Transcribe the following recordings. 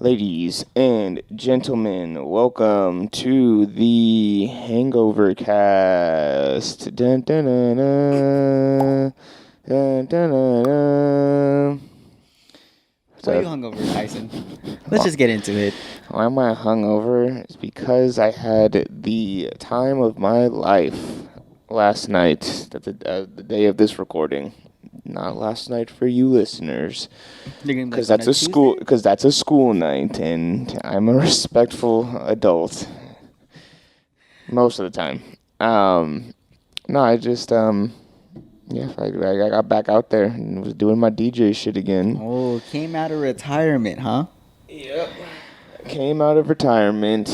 Ladies and gentlemen, welcome to the Hangover Cast. Dun, dun, dun, dun. Dun, dun, dun, dun. Why are you hungover, Tyson? Let's just get into it. Why am I hungover? It's because I had the time of my life last night, the day of this recording. Not last night for you listeners, because that's a school night, and I'm a respectful adult most of the time. No, I just I got back out there and was doing my DJ shit again. Oh, came out of retirement, huh? Yep. Came out of retirement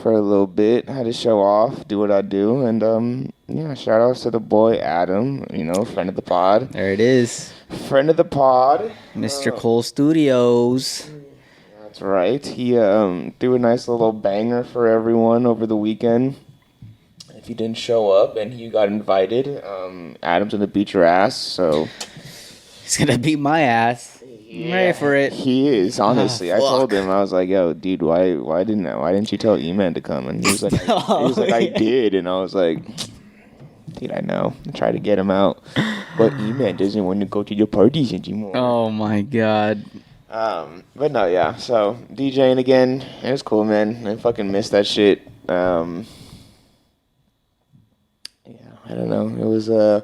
for a little bit. Had to show off, do what I do, and shout outs to the boy Adam, friend of the pod. There it is. Friend of the pod. Mr. Cole Studios. That's right. He threw a nice little banger for everyone over the weekend. If you didn't show up and you got invited, Adam's gonna beat your ass, so he's gonna beat my ass. I'm ready for it. He is, honestly. I told him, I was like, yo, dude, why didn't you tell Eman to come? And he was like, I did, and I was like, dude, I know. I tried to get him out, but Eman doesn't want to go to the parties anymore. Oh my god. But no, yeah. So DJing again, it was cool, man. I fucking missed that shit. I don't know. It was a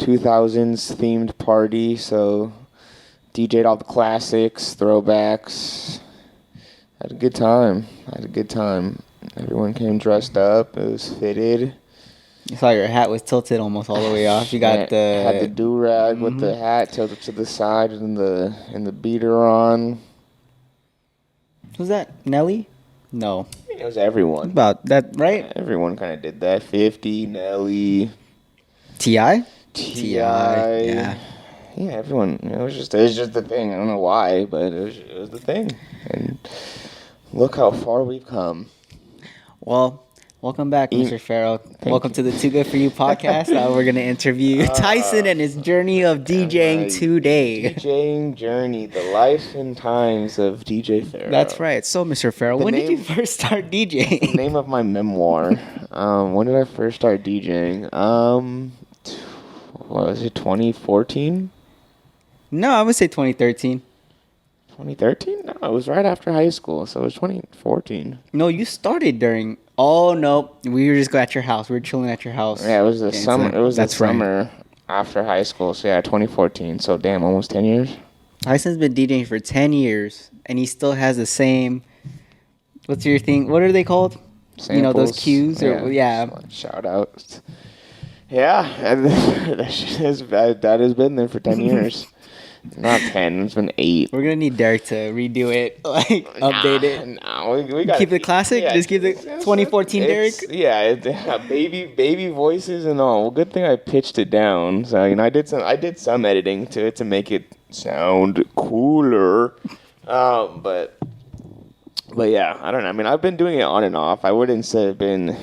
2000s themed party, so DJ'd all the classics, throwbacks. Had a good time. Everyone came dressed up. It was fitted. You saw your hat was tilted almost all the way off. You got had the do-rag with the hat tilted to the side and the beater on. Who's that? Nelly? No. It was everyone. About that, right? Everyone kind of did that. 50, Nelly. T.I.? Yeah. Yeah, everyone. It was just the thing. I don't know why, but it was the thing. And look how far we've come. Well, welcome back, Mr. Pharaoh. Welcome to the Too Good For You podcast. We're going to interview Tyson and his journey of DJing today. DJing journey, the life and times of DJ Pharaoh. That's right. So, Mr. Pharaoh, when did you first start DJing? The name of my memoir. When did I first start DJing? What was it, 2014? No, I would say 2013. 2013? No, it was right after high school, so it was 2014. No, you started during... Oh, no. We were just at your house. We were chilling at your house. Yeah, it was the summer. It was the summer after high school, so yeah, 2014. So, damn, almost 10 years? Tyson's been DJing for 10 years, and he still has the same... What's your thing? What are they called? Samples. Those cues? Yeah. Shout out. Yeah, and that has been there for 10 years. Not 10, it's been 8. We're going to need Derek to redo it, update it. No, we got keep it classic? Yeah, just keep the 2014 Derek? Yeah, baby voices and all. Well, good thing I pitched it down. So, I did some editing to it to make it sound cooler. But yeah, I don't know. I mean, I've been doing it on and off. I wouldn't say I've been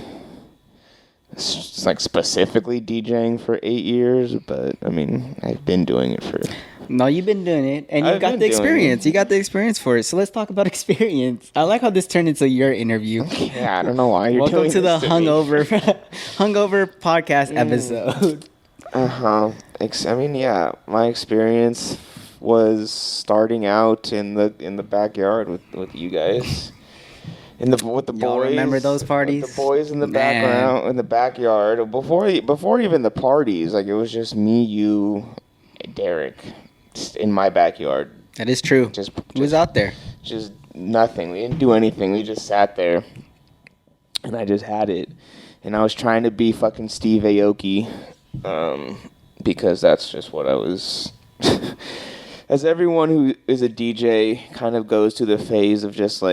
specifically DJing for 8 years, but I mean, I've been doing it for... No, you've been doing it, and you've got the experience. You got the experience for it. So let's talk about experience. I like how this turned into your interview. Yeah, I don't know why you're doing this. Welcome to the hungover podcast episode. I mean, yeah, my experience was starting out in the backyard with you guys. With the boys. Y'all remember those parties? With the boys in the background, in the backyard. Before even the parties, it was just me, you, Derek, just in my backyard. That is true. Just was out there. Just nothing. We didn't do anything. We just sat there, and I just had it. And I was trying to be fucking Steve Aoki, because that's just what I was. As everyone who is a DJ kind of goes through the phase of just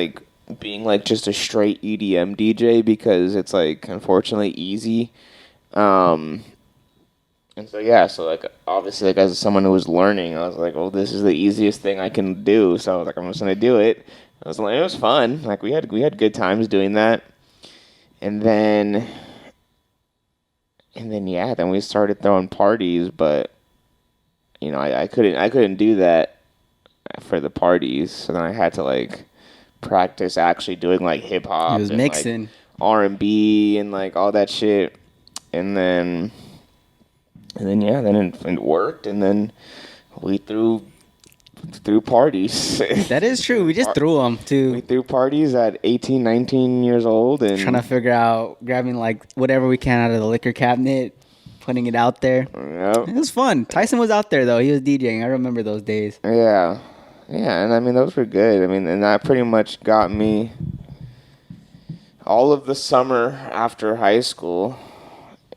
being just a straight EDM DJ, because it's unfortunately easy. And so yeah, obviously as someone who was learning, I was like, well, this is the easiest thing I can do, so I'm just gonna do it. It was fun. We had good times doing that. And then then we started throwing parties, but I couldn't do that for the parties, so then I had to practice actually doing like hip hop. He was and mixing like R&B and like all that shit, and then yeah, then it worked, and then we threw parties. That is true. We just threw them too. We threw parties at 18, 19 years old, and trying to figure out grabbing like whatever we can out of the liquor cabinet, putting it out there. Yep. It was fun. Tyson was out there though. He was DJing. I remember those days. Yeah, and I mean those were good. I mean, and that pretty much got me all of the summer after high school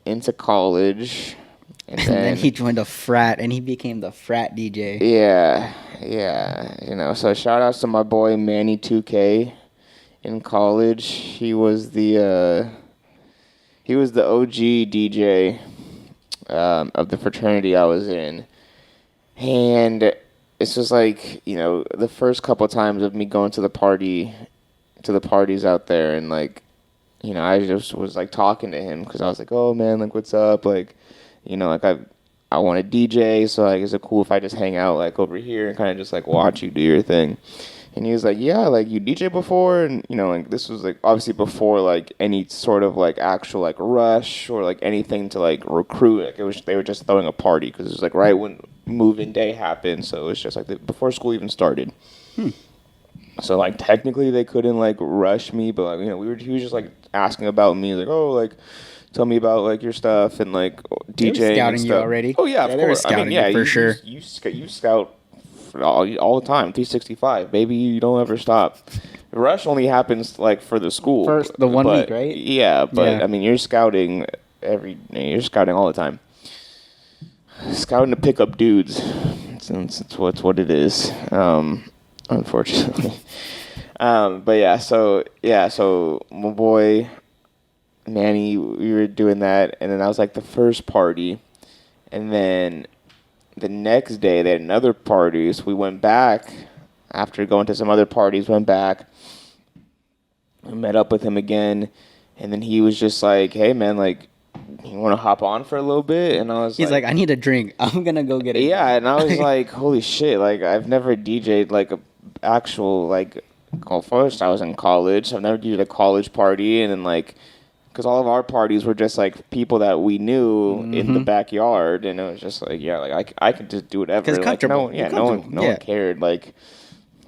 into college. And then he joined a frat, and he became the frat DJ. Yeah. So shout outs to my boy Manny 2K in college. He was the OG DJ of the fraternity I was in, and it's just like, the first couple of times of me going to the parties out there, and like, I just was like talking to him because I was like, oh man, like what's up, like. Like I want to DJ, so like, is it cool if I just hang out like over here and kind of just like watch you do your thing? And he was like, yeah, like you DJ before, and like this was like obviously before like any sort of like actual like rush or like anything to like recruit. Like they were just throwing a party because it was like right when move-in day happened, so it was just like before school even started. So like technically they couldn't like rush me, but like, he was just like asking about me, like, oh, like. Tell me about like your stuff and like DJing. Scouting you already. Oh yeah, of course. I mean, yeah, for sure. You scout all the time. 365, baby. You don't ever stop. Rush only happens like for the school. First, the 1 week, right? Yeah, but I mean, you're scouting You're scouting all the time. Scouting to pick up dudes. It's what it is. Unfortunately. But so my boy Manny, we were doing that, and then that was like the first party, and then the next day they had another party, so we went back after going to some other parties, went back, I met up with him again, and then he was just like, hey man, like, you want to hop on for a little bit? And he's like, I need a drink, I'm gonna go get it. Yeah, and I was like, holy shit, like I've never DJ'd like a actual like, well, first I was in college, so I've never DJ'd a college party, and then like, because all of our parties were just like people that we knew in the backyard, and it was just like, yeah, like I could just do whatever. Because like, no one cared. Like,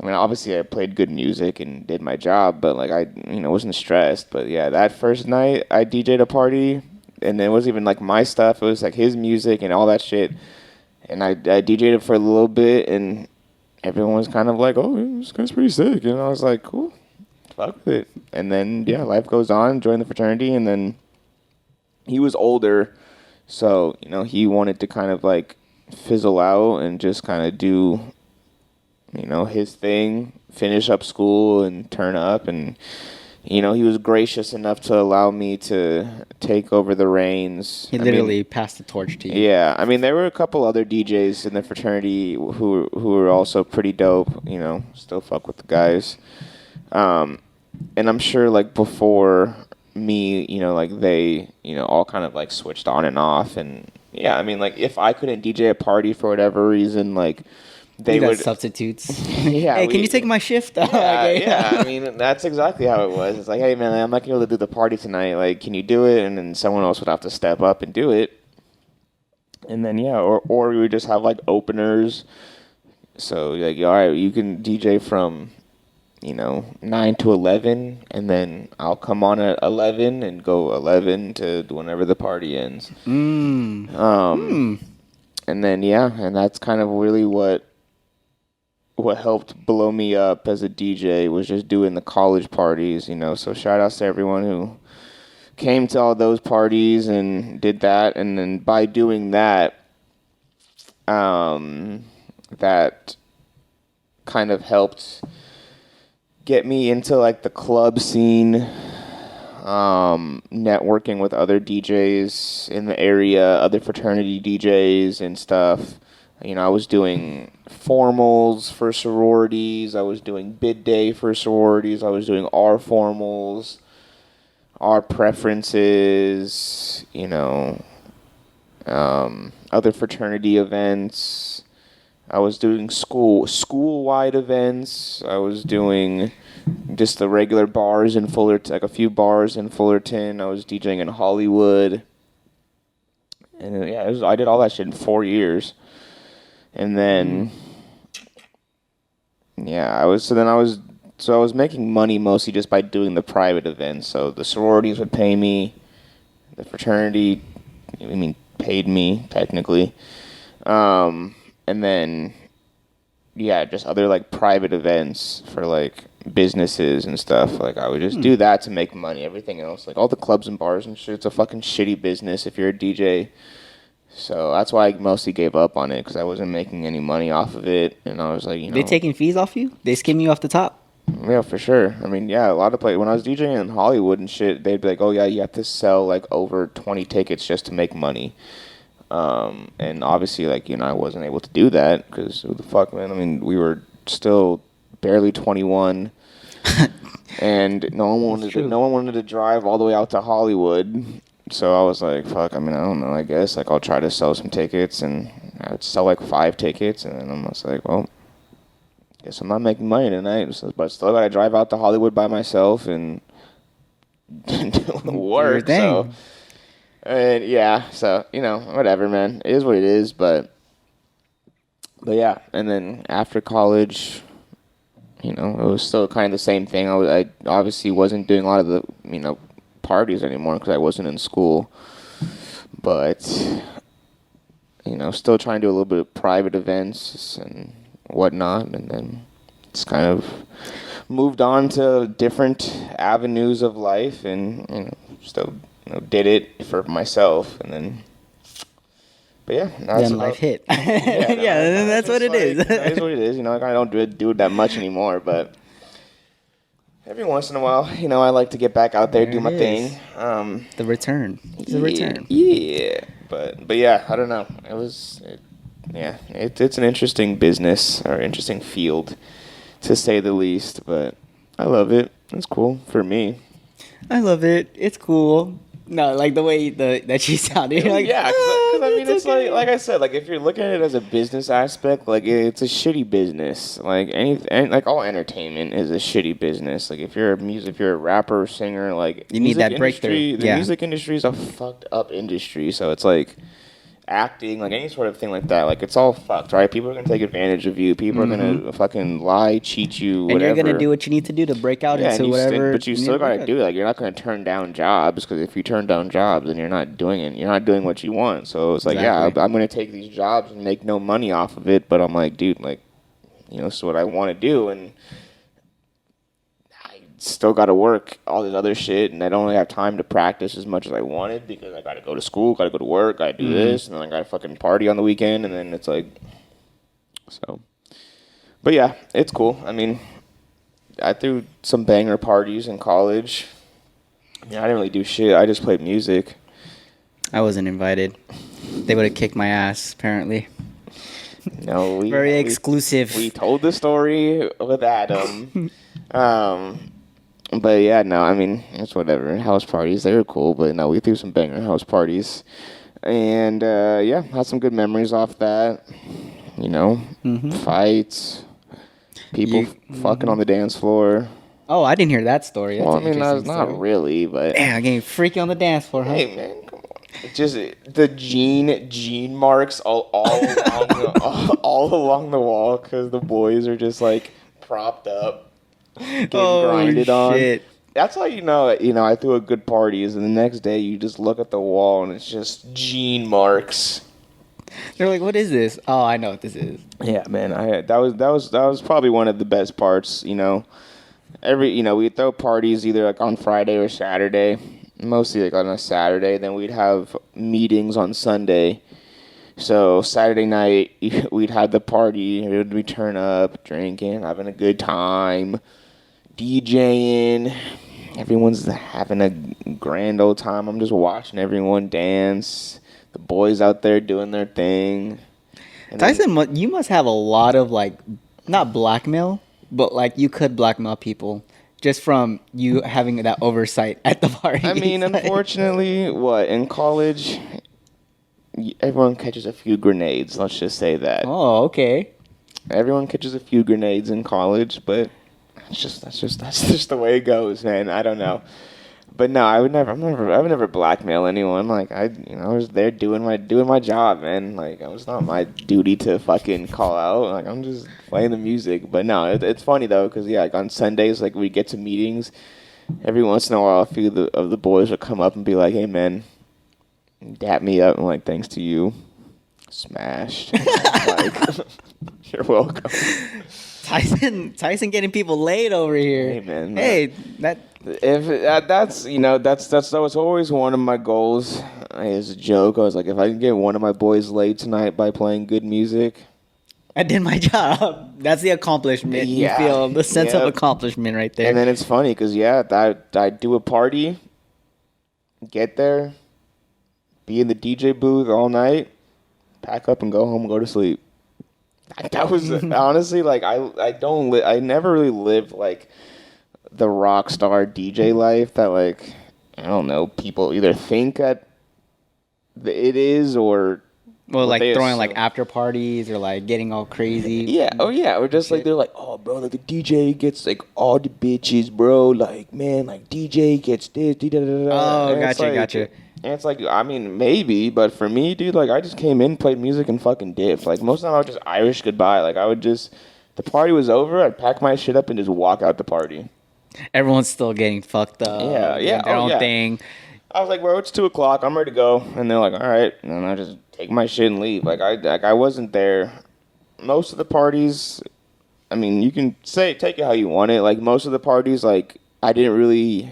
I mean, obviously I played good music and did my job, but like I wasn't stressed. But yeah, that first night I DJ'd a party, and it wasn't even like my stuff. It was like his music and all that shit, and I DJ'd it for a little bit, and everyone was kind of like, oh, this guy's pretty sick, and I was like, cool. Fuck with it. And then, yeah, life goes on, joined the fraternity, and then he was older, so, he wanted to kind of, like, fizzle out and just kind of do, his thing, finish up school and turn up, and, he was gracious enough to allow me to take over the reins. He literally passed the torch to you. Yeah, I mean, there were a couple other DJs in the fraternity who were also pretty dope, still fuck with the guys. And I'm sure, like, before me, like, they, all kind of, like, switched on and off. And, yeah, I mean, like, if I couldn't DJ a party for whatever reason, like, they would... substitutes. Yeah. Hey, can you take my shift? Yeah, I mean, that's exactly how it was. It's like, hey, man, I'm not going to be able to do the party tonight. Like, can you do it? And then someone else would have to step up and do it. And then, yeah, or we would just have, like, openers. So, like, all right, you can DJ from... 9 to 11, and then I'll come on at 11 and go 11 to whenever the party ends. And then, yeah, and that's kind of really what helped blow me up as a DJ was just doing the college parties, So shout outs to everyone who came to all those parties and did that. And then by doing that, that kind of helped get me into like the club scene, networking with other DJs in the area, other fraternity DJs and stuff. I was doing formals for sororities. I was doing bid day for sororities. I was doing our formals, our preferences, other fraternity events. I was doing school-wide events. I was doing just the regular bars in Fullerton, like a few bars in Fullerton. I was DJing in Hollywood. And yeah, I did all that shit in 4 years. And then, yeah, I was making money mostly just by doing the private events. So the sororities would pay me, the fraternity, paid me technically. And then, yeah, just other like private events for like businesses and stuff. Like I would just do that to make money. Everything else, like all the clubs and bars and shit, it's a fucking shitty business if you're a DJ. So that's why I mostly gave up on it, because I wasn't making any money off of it. And I was like, They taking fees off you? They skim you off the top? Yeah, for sure. I mean, yeah, a lot of places, when I was DJing in Hollywood and shit, they'd be like, oh yeah, you have to sell like over 20 tickets just to make money. And obviously, like, I wasn't able to do that, because who the fuck, man? I mean, we were still barely 21. And no one wanted to drive all the way out to Hollywood. So I was like, fuck, I mean, I don't know, I guess. Like, I'll try to sell some tickets, and I would sell like 5 tickets, and then I'm just like, well, guess I'm not making money tonight. So, but still gotta drive out to Hollywood by myself and do work. So, and yeah, so, whatever, man. It is what it is, but yeah. And then after college, it was still kind of the same thing. I obviously wasn't doing a lot of the, parties anymore because I wasn't in school, but still trying to do a little bit of private events and whatnot, and then it's kind of moved on to different avenues of life, and still did it for myself, and then. But yeah, then life hit. Yeah, that's what it is. That is what it is. I don't do it that much anymore, but. Every once in a while, I like to get back out there, do my thing. The return. It's a return. Yeah, but yeah, I don't know. It's an interesting business or interesting field, to say the least. But I love it. It's cool for me. I love it. It's cool. No, like the way that she sounded. Like, yeah, because I mean, it's okay. like I said, like if you're looking at it as a business aspect, like it's a shitty business. Like like all entertainment is a shitty business. Like if you're a rapper, singer, like you need that breakthrough. The music industry is a fucked up industry. So it's like acting, like any sort of thing like that, like it's all fucked, right? People are gonna take advantage of you. People are gonna fucking lie, cheat you, whatever. And you're gonna do what you need to do to break out into whatever. But you still gotta do it. Like you're not gonna turn down jobs, because if you turn down jobs, then you're not doing it. You're not doing what you want. So it's like, yeah, I'm gonna take these jobs and make no money off of it. But I'm like, dude, like, this is what I want to do, and still got to work all this other shit, and I don't really have time to practice as much as I wanted, because I got to go to school, got to go to work, got to do this, and then I got to fucking party on the weekend, and then it's like, so. But yeah, it's cool. I mean, I threw some banger parties in college. Yeah, I didn't really do shit. I just played music. I wasn't invited. They would have kicked my ass, apparently. No, very exclusive. We told the story with Adam. But yeah, no, I mean, it's whatever. House parties, they were cool, but no, we threw some banger house parties. And yeah, had some good memories off that. Fights, people fucking on the dance floor. Oh, I didn't hear that story. That's not really, but. Damn, getting freaky on the dance floor, huh? Hey, man, come on. Just the gene marks all along the wall, because the boys are just like propped up. Getting grinded on. That's how I threw a good party, is the next day you just look at the wall and it's just gene marks. They're like, what is this? Oh, I know what this is. Yeah, man. That was probably one of the best parts, we'd throw parties either like on Friday or Saturday. Mostly like on a Saturday, then we'd have meetings on Sunday. So Saturday night we'd have the party, we'd turn up, drinking, having a good time. DJing, everyone's having a grand old time. I'm just watching everyone dance. The boys out there doing their thing. And Tyson, you must have a lot of like, not blackmail, but like you could blackmail people just from you having that oversight at the party. I mean, unfortunately, in college, everyone catches a few grenades. Let's just say that. Oh, okay. Everyone catches a few grenades in college, but that's just the way it goes, man. I don't know. But no, I would never blackmail anyone. Like I was there doing my job, man. Like it was not my duty to fucking call out. Like I'm just playing the music. But no, it's funny though, cause yeah, like on Sundays, like we get to meetings. Every once in a while, a few of the boys will come up and be like, "Hey, man, dap me up." I'm like, "Thanks to you, smashed." Like, you're welcome. Tyson getting people laid over here. Hey, man. Hey, that. If that was always one of my goals. As a joke, I was like, if I can get one of my boys laid tonight by playing good music, I did my job. That's the accomplishment. Yeah. You feel the sense of accomplishment right there. And then it's funny because I do a party, get there, be in the DJ booth all night, pack up and go home and go to sleep. That was honestly like I never really lived like the rock star DJ life that like I don't know people either think that it is or like throwing like after parties or like getting all crazy. Yeah, or just like they're like, oh bro, like the DJ gets like all the bitches, bro. Like man, like DJ gets this. Oh, gotcha. And it's like, I mean, maybe, but for me, dude, like I just came in, played music, and fucking dipped. Like most of the time, I would just Irish goodbye. Like I would just, the party was over, I'd pack my shit up and just walk out the party. Everyone's still getting fucked up. Yeah, their own thing. I was like, bro, it's 2:00. I'm ready to go. And they're like, all right. And then I just take my shit and leave. Like I wasn't there. Most of the parties, I mean, you can take it how you want it. Like most of the parties, like I didn't really,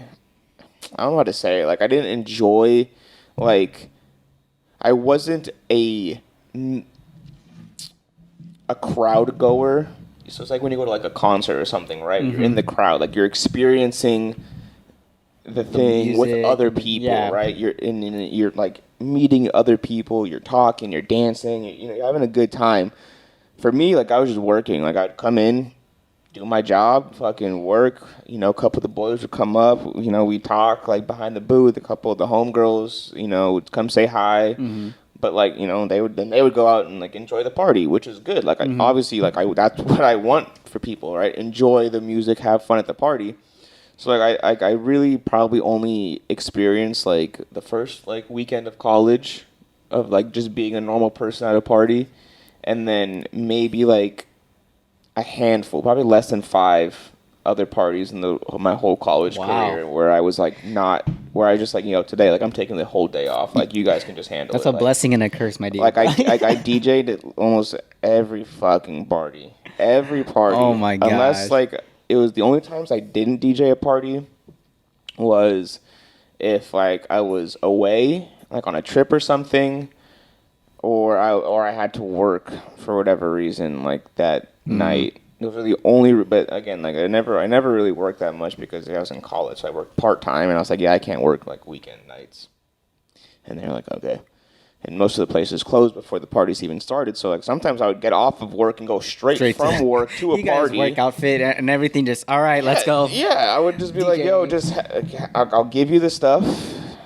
I don't know how to say it. Like I didn't enjoy, like I wasn't a crowd goer. So it's like when you go to like a concert or something, right? Mm-hmm. You're in the crowd, like you're experiencing the thing with other people, right? You're like meeting other people, you're talking, you're dancing, you're having a good time. For me, like I was just working. Like I'd come in, do my job, fucking work. A couple of the boys would come up. We talk like behind the booth. A couple of the homegirls, would come say hi. Mm-hmm. But like they would go out and like enjoy the party, which is good. Like mm-hmm. Obviously like that's what I want for people, right? Enjoy the music, have fun at the party. So like I really probably only experienced like the first like weekend of college of like just being a normal person at a party, and then maybe like a handful, probably less than 5 other parties in my whole college career where I was like where I just like today like I'm taking the whole day off, like you guys can just handle That's it. That's a blessing and a curse, my dude. Like I DJ'd at almost every fucking party, Oh my god! Unless like it was the only times I didn't DJ a party was if like I was away like on a trip or something, or I had to work for whatever reason like that night. Those are the only, but again, like I never really worked that much because I was in college. So I worked part-time and I was like, yeah, I can't work like weekend nights. And they're like, okay. And most of the places closed before the parties even started. So like sometimes I would get off of work and go straight from work to a party. Work outfit and everything just, all right, let's go. Yeah, I would just be DJ. Like, yo, just, I'll give you the stuff.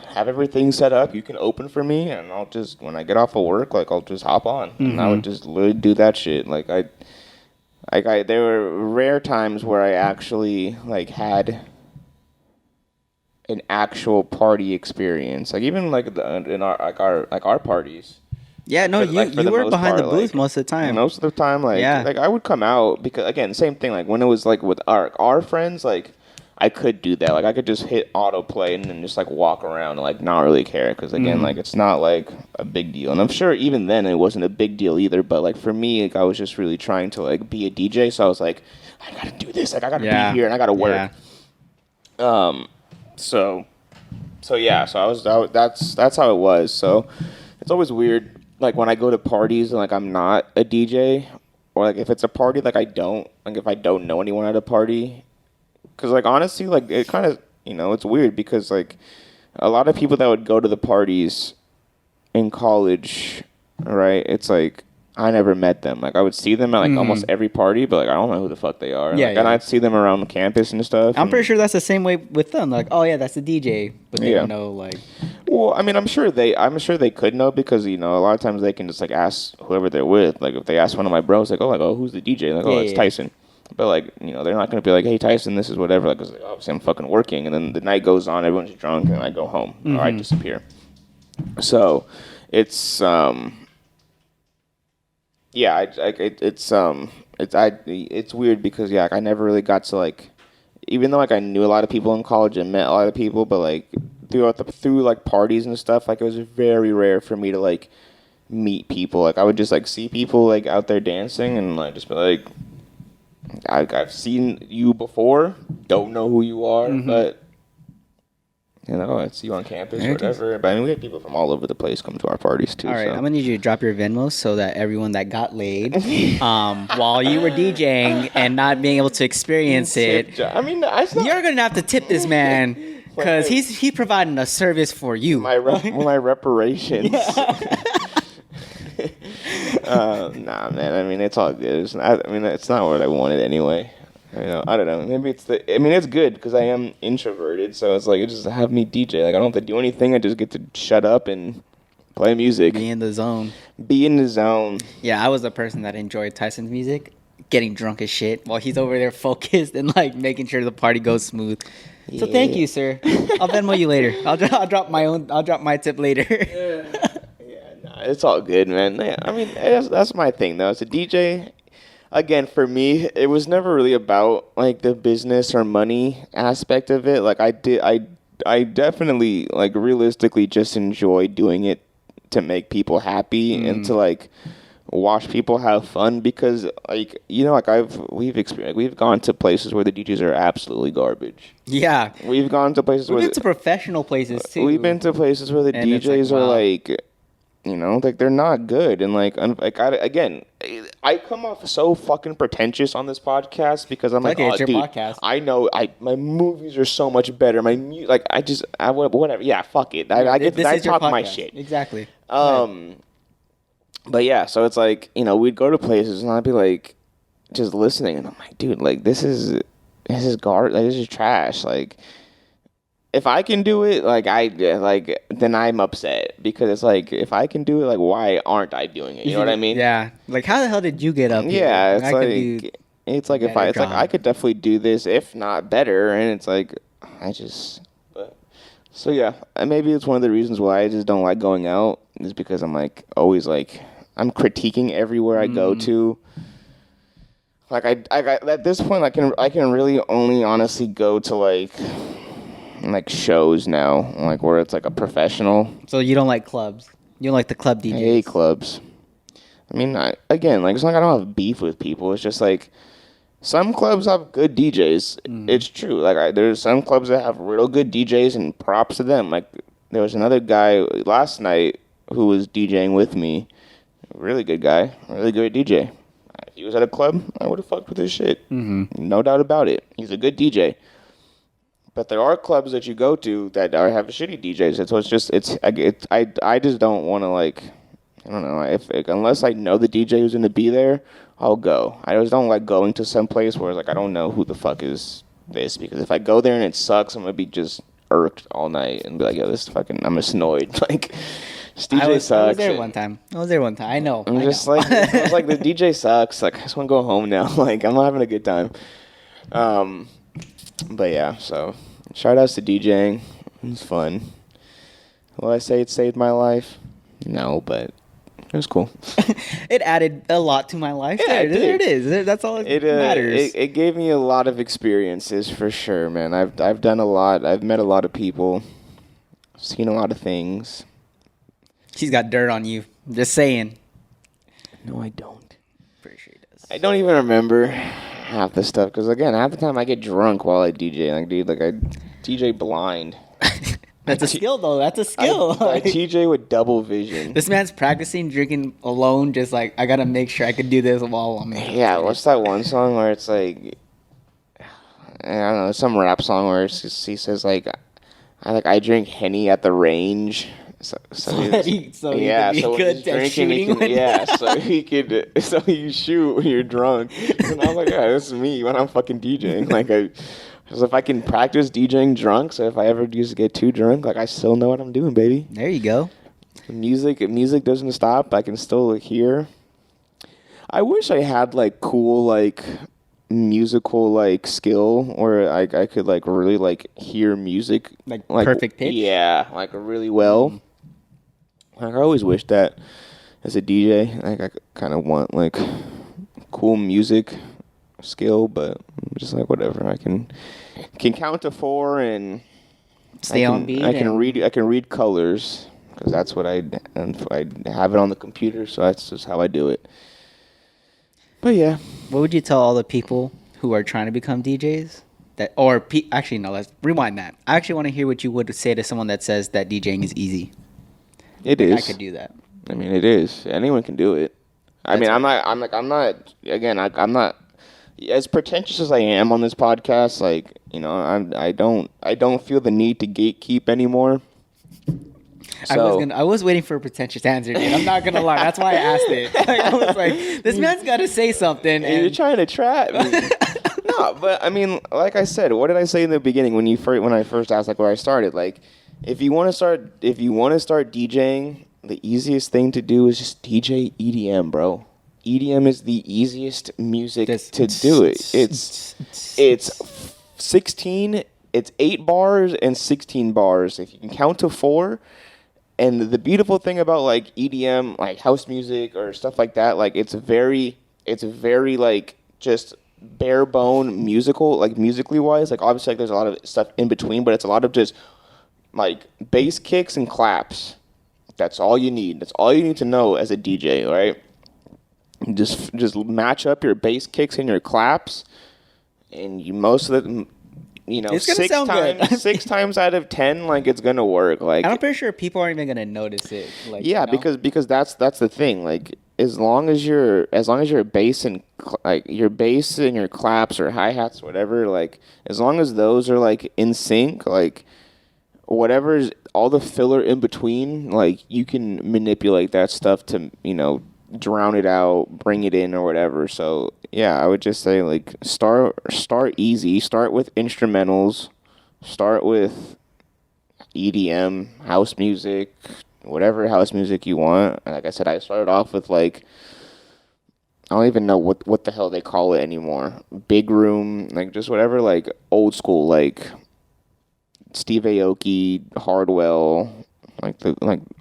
Have everything set up. You can open for me, and I'll just, when I get off of work, like I'll just hop on. Mm-hmm. And I would just literally do that shit. Like there were rare times where I actually like had an actual party experience. Like even like in our parties. Yeah, no, you were behind the booth most of the time. Most of the time, like I would come out because again, same thing. Like when it was like with our friends, like I could do that. Like I could just hit autoplay and then just like walk around and like not really care because again, like it's not like a big deal. And I'm sure even then it wasn't a big deal either. But like for me, like I was just really trying to like be a DJ. So I was like, I gotta do this. Like I gotta be here and I gotta work. Yeah. So that's how it was. So it's always weird. Like when I go to parties and like I'm not a DJ, or like if it's a party like if I don't know anyone at a party. Because, like, honestly, like, it kind of, it's weird because, like, a lot of people that would go to the parties in college, right, it's like, I never met them. Like, I would see them at, like, almost every party, but, like, I don't know who the fuck they are. Yeah, like, and I'd see them around the campus and stuff. I'm pretty sure that's the same way with them. Like, oh, yeah, that's the DJ. But they don't know, like... Well, I mean, I'm sure they could know because, a lot of times they can just, like, ask whoever they're with. Like, if they ask one of my bros, like, oh, who's the DJ? Like, it's Tyson. But, like, they're not going to be like, hey, Tyson, this is whatever. Like, 'cause, like, obviously I'm fucking working. And then the night goes on, everyone's drunk, and I go home. Or I disappear. So, it's, yeah, it's weird because, yeah, I never really got to, like, even though, like, I knew a lot of people in college and met a lot of people, but, like, through like, parties and stuff, like, it was very rare for me to, like, meet people. Like, I would just, like, see people, like, out there dancing and, like, just be like, I've seen you before, don't know who you are, but, I see you on campus or whatever. But, I mean, we have people from all over the place come to our parties, too. All right, I'm going to need you to drop your Venmo so that everyone that got laid while you were DJing and not being able to experience it, I mean, you're going to have to tip this man because he's providing a service for you. My reparations. Nah, man. I mean, it's all good. It's not what I wanted anyway. I don't know. Maybe it's good because I am introverted, so it's like it just have me DJ. Like I don't have to do anything. I just get to shut up and play music. Be in the zone. Yeah, I was the person that enjoyed Tyson's music, getting drunk as shit while he's over there focused and like making sure the party goes smooth. Yeah. So thank you, sir. I'll Venmo you later. I'll drop my tip later. It's all good, man. Yeah, I mean, that's my thing, though. As a DJ, again, for me, it was never really about, like, the business or money aspect of it. Like, I definitely, like, realistically just enjoy doing it to make people happy and to, like, watch people have fun because, like, we've gone to places where the DJs are absolutely garbage. Yeah. We've gone to places We've been to professional places, too. We've been to places where the DJs are, like... like they're not good, and I come off so fucking pretentious on this podcast because I'm like, it's your dude, podcast. I know, my movies are so much better. My whatever, yeah, fuck it. I talk my shit exactly. But yeah, so it's like we'd go to places and I'd be like, just listening, and I'm like, dude, like this is garbage, like this is trash, like. If I can do it, then I'm upset because it's like if I can do it, like why aren't I doing it? You know what I mean? Yeah. Like how the hell did you get up here? Yeah, it's like I could definitely do this, if not better, and it's like so yeah, maybe it's one of the reasons why I just don't like going out is because I'm like always like I'm critiquing everywhere I go to. Like I at this point I can really only honestly go to like shows now, like where it's like a professional. So you don't like clubs? You don't like the club DJs? I hate clubs. I mean, it's not like I don't have beef with people. It's just like some clubs have good DJs. It's true. Like there's some clubs that have real good DJs, and props to them. Like there was another guy last night who was DJing with me. Really good guy, really good DJ. If he was at a club, I would have fucked with his shit. No doubt about it. He's a good DJ. But there are clubs that you go to that have shitty DJs, and so I just don't want to I don't know unless I know the DJ who's gonna be there, I'll go. I just don't like going to some place where it's like I don't know who the fuck is this, because if I go there and it sucks, I'm gonna be just irked all night and be like, yo, this fucking I'm just annoyed. Like this DJ sucks. I was there one time. I know. I was like the DJ sucks. Like I just want to go home now. Like I'm not having a good time. But yeah, so shout outs to DJing. It was fun. Will I say it saved my life? No, but it was cool. It added a lot to my life. Yeah, there it is. That's all that matters. It gave me a lot of experiences for sure, man. I've done a lot. I've met a lot of people. Seen a lot of things. She's got dirt on you. Just saying. No, I don't. Pretty sure he does. I don't even remember half the stuff because again, half the time I get drunk while I DJ. Like, dude, I DJ blind. That's a skill, though. That's a skill. I DJ with double vision. This man's practicing drinking alone. Just like I gotta make sure I can do this while I'm. Yeah, what's that one song where it's like, I don't know, some rap song where he says like, I drink Henny at the range, So he could be so when good he's at drinking, shooting. so you shoot when you're drunk. And I was like, yeah, this is me when I'm fucking DJing. So if I can practice DJing drunk, so if I ever used to get too drunk, like I still know what I'm doing, baby. There you go. Music doesn't stop. I can still hear. I wish I had like cool like musical like skill, or I could like really like hear music Like perfect pitch? Yeah, like really well. Like I always wish that as a DJ, like I kind of want like cool music skill, but I'm just like whatever. I can count to 4 and Stay on beat. I can read colors because that's what I have it on the computer, so that's just how I do it. But yeah, What would you tell all the people who are trying to become DJs? Actually, no, let's rewind that. I actually want to hear what you would say to someone that says that DJing is easy. it is. I could do that. I mean, it is. Anyone can do it. I'm not as pretentious as I am on this podcast. Like, you know, I don't feel the need to gatekeep anymore. So, I was waiting for a pretentious answer, dude. I'm not gonna lie. That's why I asked it. Like, I was like, this man's got to say something. you're And trying to trap me. No, but I mean, like I said, what did I say in the beginning when I first asked like where I started? Like, if you want to start DJing, the easiest thing to do is just DJ EDM, bro. EDM is the easiest music to do it. It's 16. It's 8 bars and 16 bars. If you can count to 4. And the beautiful thing about like EDM, like house music or stuff like that, like it's very like just bare bone musical, like musically wise. Like obviously like there's a lot of stuff in between, but it's a lot of just like bass kicks and claps. That's all you need. That's all you need to know as a DJ, right? Just match up your bass kicks and your claps, and most of the, you know, It's gonna sound good. 6 times out of 10, like it's gonna work. Like, I'm pretty sure people aren't even gonna notice it. Like, yeah, you know? because that's the thing. Like, as long as your bass and your bass and your claps or hi hats, whatever, like as long as those are like in sync, like whatever's all the filler in between, like you can manipulate that stuff to, you know, drown it out, bring it in or whatever. So yeah, I would just say like start easy. Start with instrumentals. Start with EDM, house music, whatever house music you want. And like I said, I started off with like I don't even know what the hell they call it anymore. Big room, like just whatever, like old school, like Steve Aoki, Hardwell, like the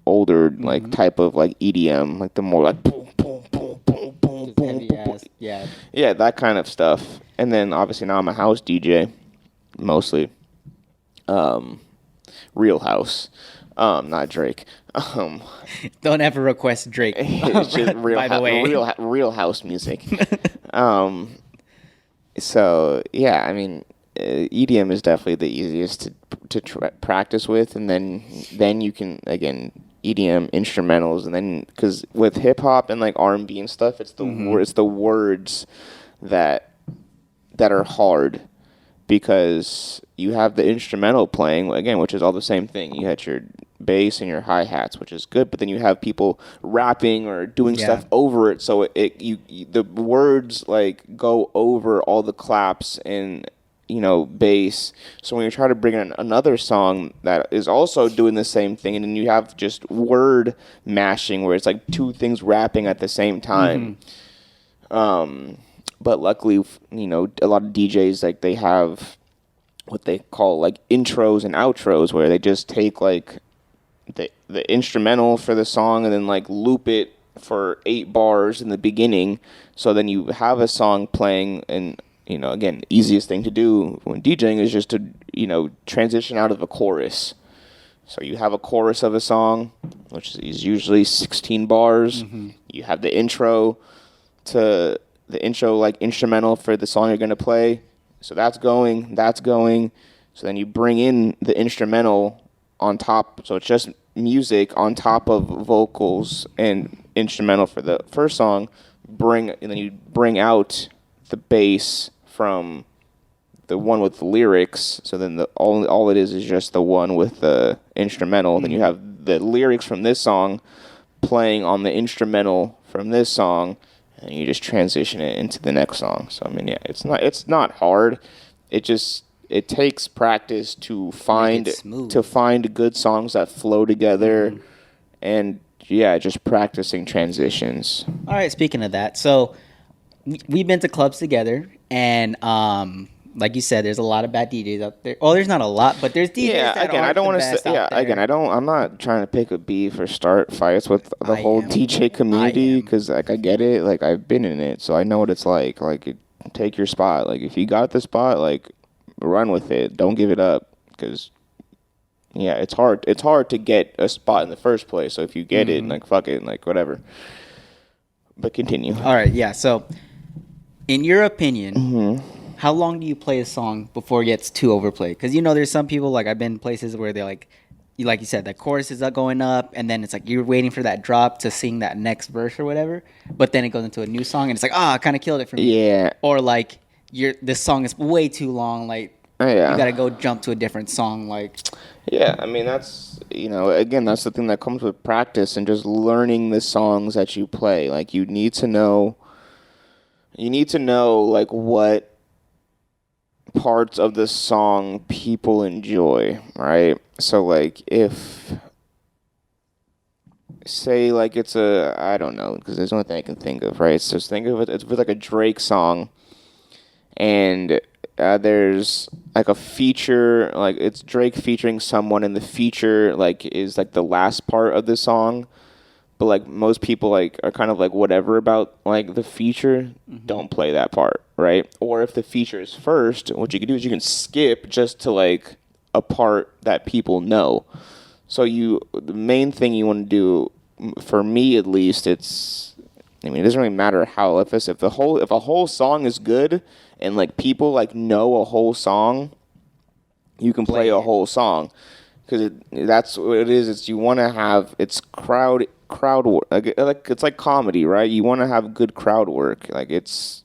older like type of like EDM, like the more like boom boom boom boom boom boom boom. Yeah, that kind of stuff. And then obviously now I'm a house DJ, mostly. Real house, not Drake. Don't ever request Drake. It's just by the way, real house music. So yeah, I mean, EDM is definitely the easiest to practice with, and then you can again EDM instrumentals, and then because with hip hop and like R&B and stuff, it's the it's the words that are hard, because you have the instrumental playing again, which is all the same thing. You had your bass and your hi-hats, which is good, but then you have people rapping or doing stuff over it, so the words like go over all the claps and, you know, bass. So when you try to bring in another song that is also doing the same thing, and then you have just word mashing where it's like two things rapping at the same time. But luckily, you know, a lot of DJs, like, they have what they call like intros and outros, where they just take like the instrumental for the song and then like loop it for 8 bars in the beginning. So then you have a song playing, and, you know, again, easiest thing to do when DJing is just to, you know, transition out of a chorus. So you have a chorus of a song, which is usually 16 bars. You have the intro like instrumental for the song you're going to play. So that's going. So then you bring in the instrumental on top. So it's just music on top of vocals and instrumental for the first song. And then you bring out the bass from the one with the lyrics. So then all it is just the one with the instrumental. Then you have the lyrics from this song playing on the instrumental from this song, and you just transition it into the next song. So I mean, yeah, it's not hard. It takes practice to find good songs that flow together, and yeah, just practicing transitions. All right, speaking of that, so we've been to clubs together, and like you said, there's a lot of bad DJs out there. Oh, there's not a lot, but there's DJs that again, aren't I don't the want to best say, out there. again, I'm not trying to pick a beef or start fights with the whole DJ community, because like I get it, like I've been in it, so I know what it's like. Like, take your spot. Like, if you got the spot, like, run with it. Don't give it up, because yeah, it's hard. It's hard to get a spot in the first place. So if you get it, like, fuck it, like, whatever. But continue. All right, yeah. So, in your opinion, how long do you play a song before it gets too overplayed? Because, you know, there's some people, like, I've been in places where they're like you said, the chorus is going up, and then it's like you're waiting for that drop to sing that next verse or whatever, but then it goes into a new song, and it's like, I kind of killed it for me. Yeah. Or, like, this song is way too long, like, you gotta go jump to a different song, like. Yeah, I mean, that's, again, that's the thing that comes with practice and just learning the songs that you play. Like, you need to know, like, what parts of the song people enjoy, right? So, like, say, like, it's I don't know, because there's only thing I can think of, right? So just think of it, it's with, like, a Drake song, and there's like a feature, like it's Drake featuring someone, and the feature like is like the last part of the song, but like most people like are kind of like whatever about like the feature, don't play that part, right? Or if the feature is first, what you can do is you can skip just to like a part that people know. So the main thing you want to do, for me at least, it doesn't really matter how, if a whole song is good and like people like know a whole song, you can play a whole song, because that's what it is. It's, you want to have, it's crowd work. Like it's like comedy, right? You want to have good crowd work. Like it's,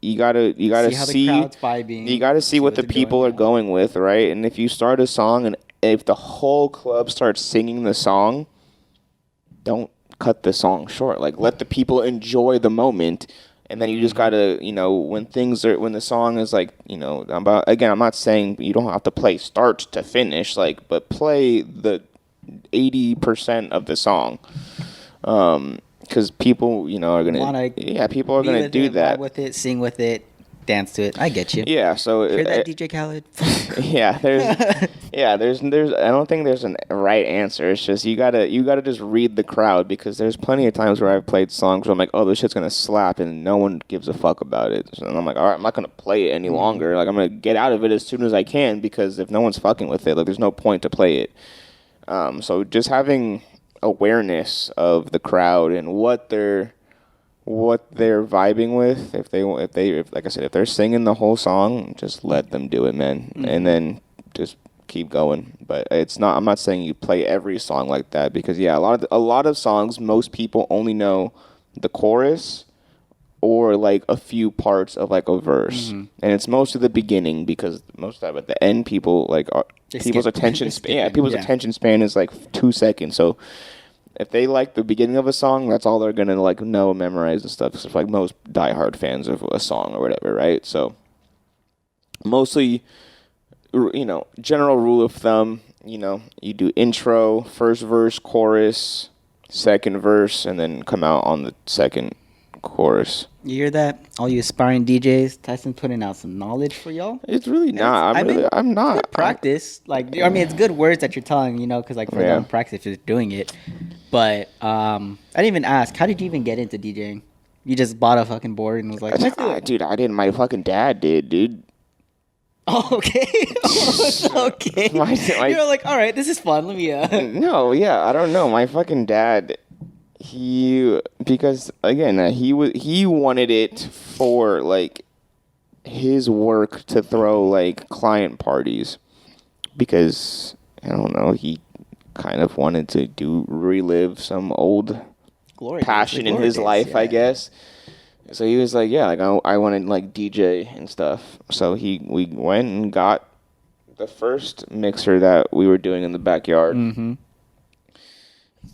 you gotta see the crowd's vibing, you gotta see what the people are going with, right? And if you start a song and if the whole club starts singing the song, don't cut the song short. Like, let the people enjoy the moment, and then you just gotta, when the song is like, I'm not saying you don't have to play start to finish, like, but play the 80% of the song, because people, are gonna, people are gonna do that. Vibe with it, sing with it, dance to it. I get you. Yeah. So hear that, DJ Khaled? there's I don't think there's a right answer. It's just you gotta just read the crowd, because there's plenty of times where I've played songs where I'm like, oh, this shit's gonna slap, and no one gives a fuck about it. So, and I'm like, all right, I'm not gonna play it any longer. Like, I'm gonna get out of it as soon as I can, because if no one's fucking with it, like, there's no point to play it. So just having awareness of the crowd and what they're vibing with. If like I said, if they're singing the whole song, just let them do it, man. And then just keep going. But I'm not saying you play every song like that, because a lot of songs, most people only know the chorus or like a few parts of like a verse, and it's mostly the beginning, because most of the time at the end, people like people's attention span. People's attention span is like 2 seconds. So if they like the beginning of a song, that's all they're gonna like know, memorize and stuff. It's like most diehard fans of a song or whatever, right? So mostly, general rule of thumb, you do intro, first verse, chorus, second verse, and then come out on the second chorus. You hear that? All you aspiring DJs, Tyson putting out some knowledge for y'all. It's really not. I'm not. It's good practice. It's good words that you're telling, because like for them practice, you're doing it. But I didn't even ask, how did you even get into DJing? You just bought a fucking board and was like, let's do it. Dude, I didn't. My fucking dad did, dude. Oh, okay. Okay. You're like, all right, this is fun. Let me. No, yeah, I don't know. My fucking dad. Because again, he wanted it for like his work to throw like client parties, because I don't know, he kind of wanted to relive some old passion in his life, I guess. So he was like, I wanted like DJ and stuff. So we went and got the first mixer that we were doing in the backyard.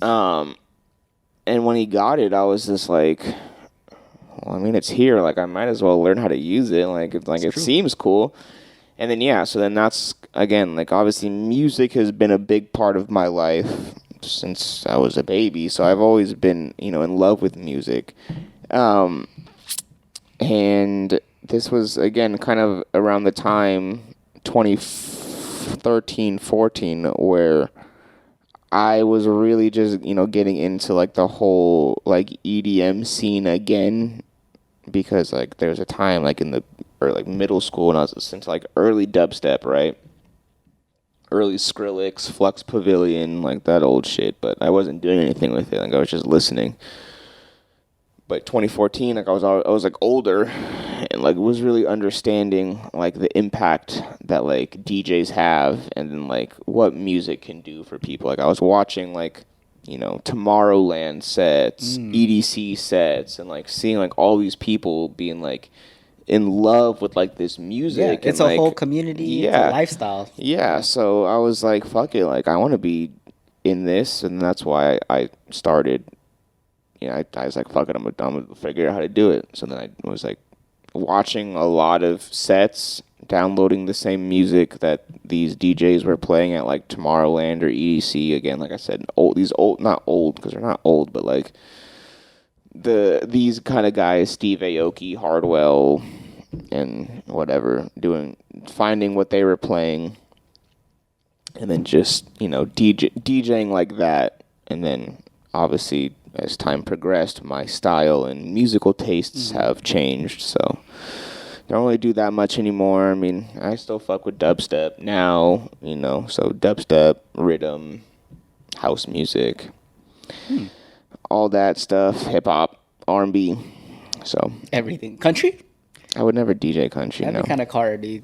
And when he got it, I was just like, well, I mean, it's here. Like, I might as well learn how to use it. It true. seems cool. And then, yeah, so then that's, again, like, obviously music has been a big part of my life since I was a baby. So I've always been, in love with music. And this was, again, kind of around the time 2013, 14, where I was really just, getting into, like, the whole, like, EDM scene again. Because, like, there was a time, like, like, middle school when I was listening to, like, early dubstep, right? Early Skrillex, Flux Pavilion, like, that old shit. But I wasn't doing anything with it. Like, I was just listening. But 2014, like, I was like older, and like was really understanding like the impact that like DJs have, and then like what music can do for people. Like, I was watching like, Tomorrowland sets, EDC sets, and like seeing like all these people being like in love with like this music. Yeah, it's and, a like, whole community. Yeah, it's a lifestyle. yeah. So I was like, fuck it, like I want to be in this, and that's why I started. I was like, fuck it, I'm gonna figure out how to do it. So then I was like watching a lot of sets, downloading the same music that these DJs were playing at like Tomorrowland or EDC. Again, like I said, not old because they're not old, but like these kind of guys, Steve Aoki, Hardwell, and whatever, finding what they were playing, and then just DJing like that, and then obviously, as time progressed, my style and musical tastes have changed, so don't really do that much anymore. I mean, I still fuck with dubstep now, so dubstep, rhythm, house music, all that stuff, hip-hop, R&B, so. Everything. Country? I would never DJ country, That'd no. be kind of hard, dude.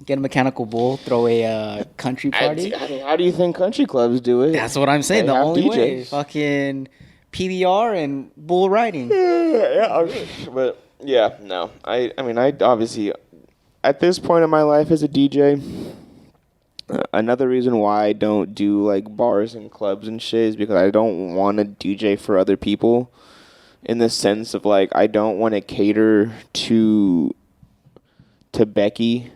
Get a mechanical bull, throw a country party. How do you think country clubs do it? That's what I'm saying. They The have only way. DJs. Fucking PBR and bull riding. But yeah, no. I mean, I obviously, at this point in my life as a DJ, another reason why I don't do like bars and clubs and shit is because I don't want to DJ for other people, in the sense of like I don't want to cater to Becky.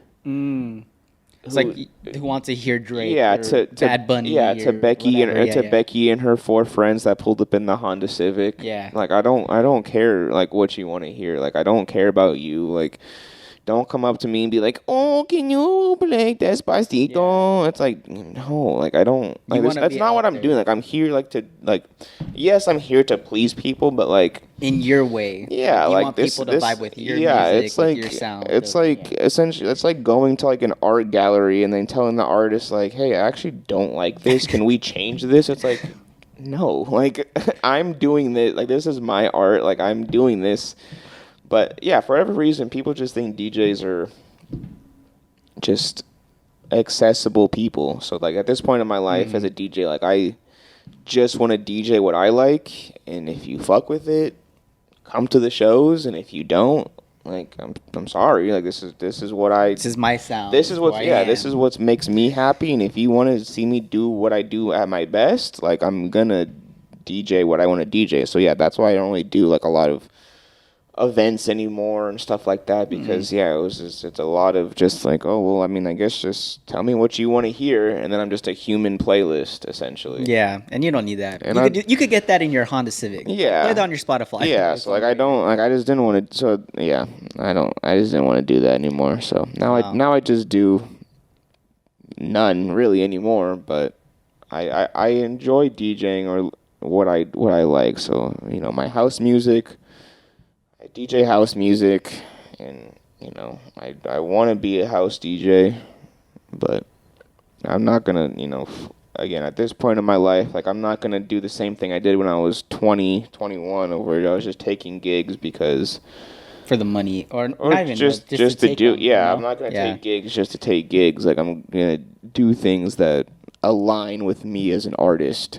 It's like who wants to hear Drake? Yeah, or to Bad Bunny. Yeah, to or Becky whatever. and Becky and her 4 friends that pulled up in the Honda Civic. Yeah. Like I don't care like what you want to hear. Like I don't care about you. Like don't come up to me and be like, "Oh, can you play Despacito?" Yeah. It's like, no, like I don't. Like wanna that's be not what out I'm there. doing. Like I'm here yes, I'm here to please people, but like. In your way. Yeah, you like want this. people to vibe with your yeah, music, it's with like your sound. it's like essentially it's like going to like an art gallery and then telling the artist like, "Hey, I actually don't like this. Can we change this?" It's like, no, like I'm doing this. Like this is my art. Like I'm doing this. But yeah, for whatever reason, people just think DJs are just accessible people. So like at this point in my life as a DJ, like I just want to DJ what I like, and if you fuck with it, come to the shows, and if you don't, like I'm sorry. Like this is my sound. This is who what I yeah, am. this is what makes me happy, and if you want to see me do what I do at my best, like I'm gonna DJ what I want to DJ. So yeah, that's why I don't really do like a lot of events anymore and stuff like that, because it's a lot of just like, oh well, I mean, I guess just tell me what you want to hear, and then I'm just a human playlist essentially. Yeah, and you don't need that. And You could get that in your Honda Civic. Yeah. Play that on your Spotify. Yeah, so like I don't like I just didn't want to. So yeah, I just didn't want to do that anymore. So now I just do none really anymore. But I enjoy DJing or what I like. So my house music. I DJ house music, and I want to be a house DJ, but I'm not gonna again at this point in my life, like I'm not gonna do the same thing I did when I was 20, 21, where I was just taking gigs because for the money or not even just to to do them, I'm not gonna take gigs just to take gigs. Like I'm gonna do things that align with me as an artist.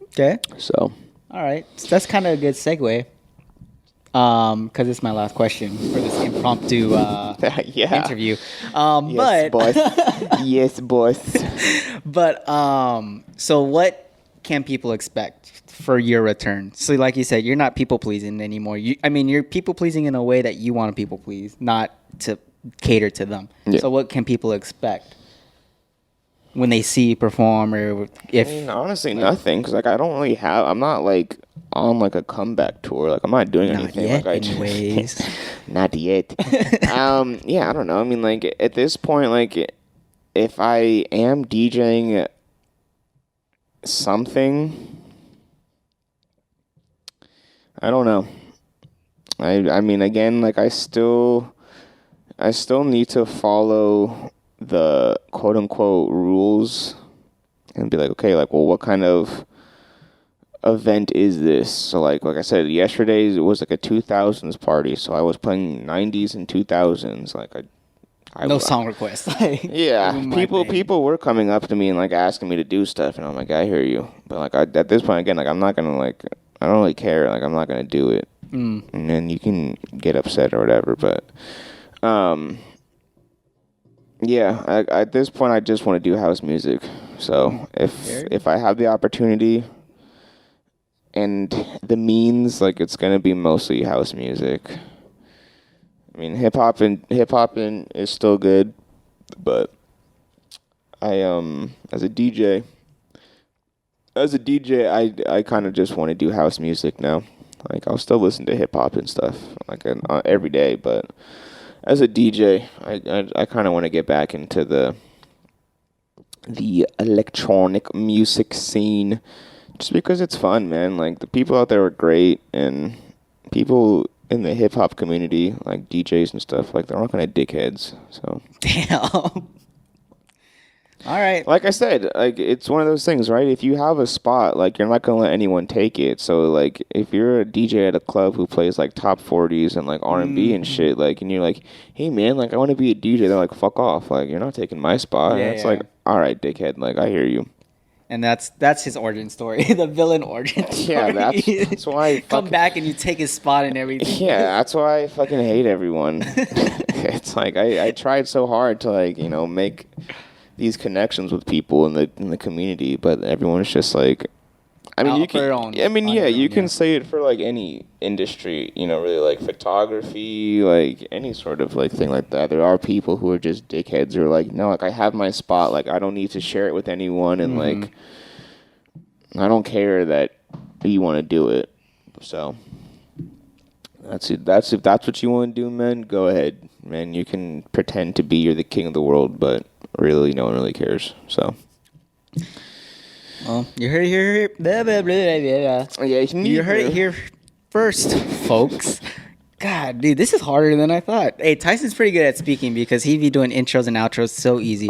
Okay. So All right. So that's kind of a good segue. Because it's my last question for this impromptu yeah. interview. Yes, boss. Yes, boss. But so what can people expect for your return? So, like you said, you're not people pleasing anymore. You're people pleasing in a way that you want to people please, not to cater to them. Yeah. So, what can people expect when they see you perform, or if? I mean, honestly, nothing. Because like, I don't really have. I'm not like on like a comeback tour. Like, I'm not doing Not anything. yet, like, anyways. Not yet. Yeah, I don't know. I mean, like at this point, like if I am DJing something, I don't know. I mean, again, like I still need to follow the quote unquote rules and be like, okay, like, well, what kind of event is this? So like I said, yesterday's it was like a 2000s party, so I was playing 90s and 2000s. Like No song request. yeah, people were coming up to me and like asking me to do stuff, and I'm like, I hear you, but like at this point again, like I'm not gonna like, I don't really care, like I'm not gonna do it, and then you can get upset or whatever, but yeah, at this point I just want to do house music. So if I have the opportunity and the means, like it's gonna be mostly house music. I mean, hip hop is still good, but I as a DJ, I kind of just want to do house music now. Like I'll still listen to hip hop and stuff like every day, but as a DJ, I kind of want to get back into the electronic music scene, just because it's fun, man. Like the people out there are great, and people in the hip hop community, like DJs and stuff, like they're not kind of dickheads. So damn. All right. Like I said, like it's one of those things, right? If you have a spot, like you're not gonna let anyone take it. So like if you're a DJ at a club who plays like top 40s and like R&B and shit, like, and you're like, hey man, like I want to be a DJ, they're like, fuck off, like you're not taking my spot. Yeah, it's like, all right, dickhead, like I hear you. And that's his origin story, the villain origin story. Yeah, that's why I come back and you take his spot and everything. Yeah, that's why I fucking hate everyone. It's like I tried so hard to like, you know, make these connections with people in the community, but everyone's just like, I mean, you can, you can say it for like any industry, you know, really, like photography, like any sort of like thing like that. There are people who are just dickheads who are like, no, like I have my spot, like I don't need to share it with anyone, and like I don't care that you want to do it. So that's it. If that's what you want to do, man, go ahead, man. You can pretend to be you're the king of the world, but really, no one really cares. So. Well, you heard it here. Blah, blah, blah, blah, blah. Yeah, you heard it here first, folks. God, dude, this is harder than I thought. Hey, Tyson's pretty good at speaking because he'd be doing intros and outros so easy.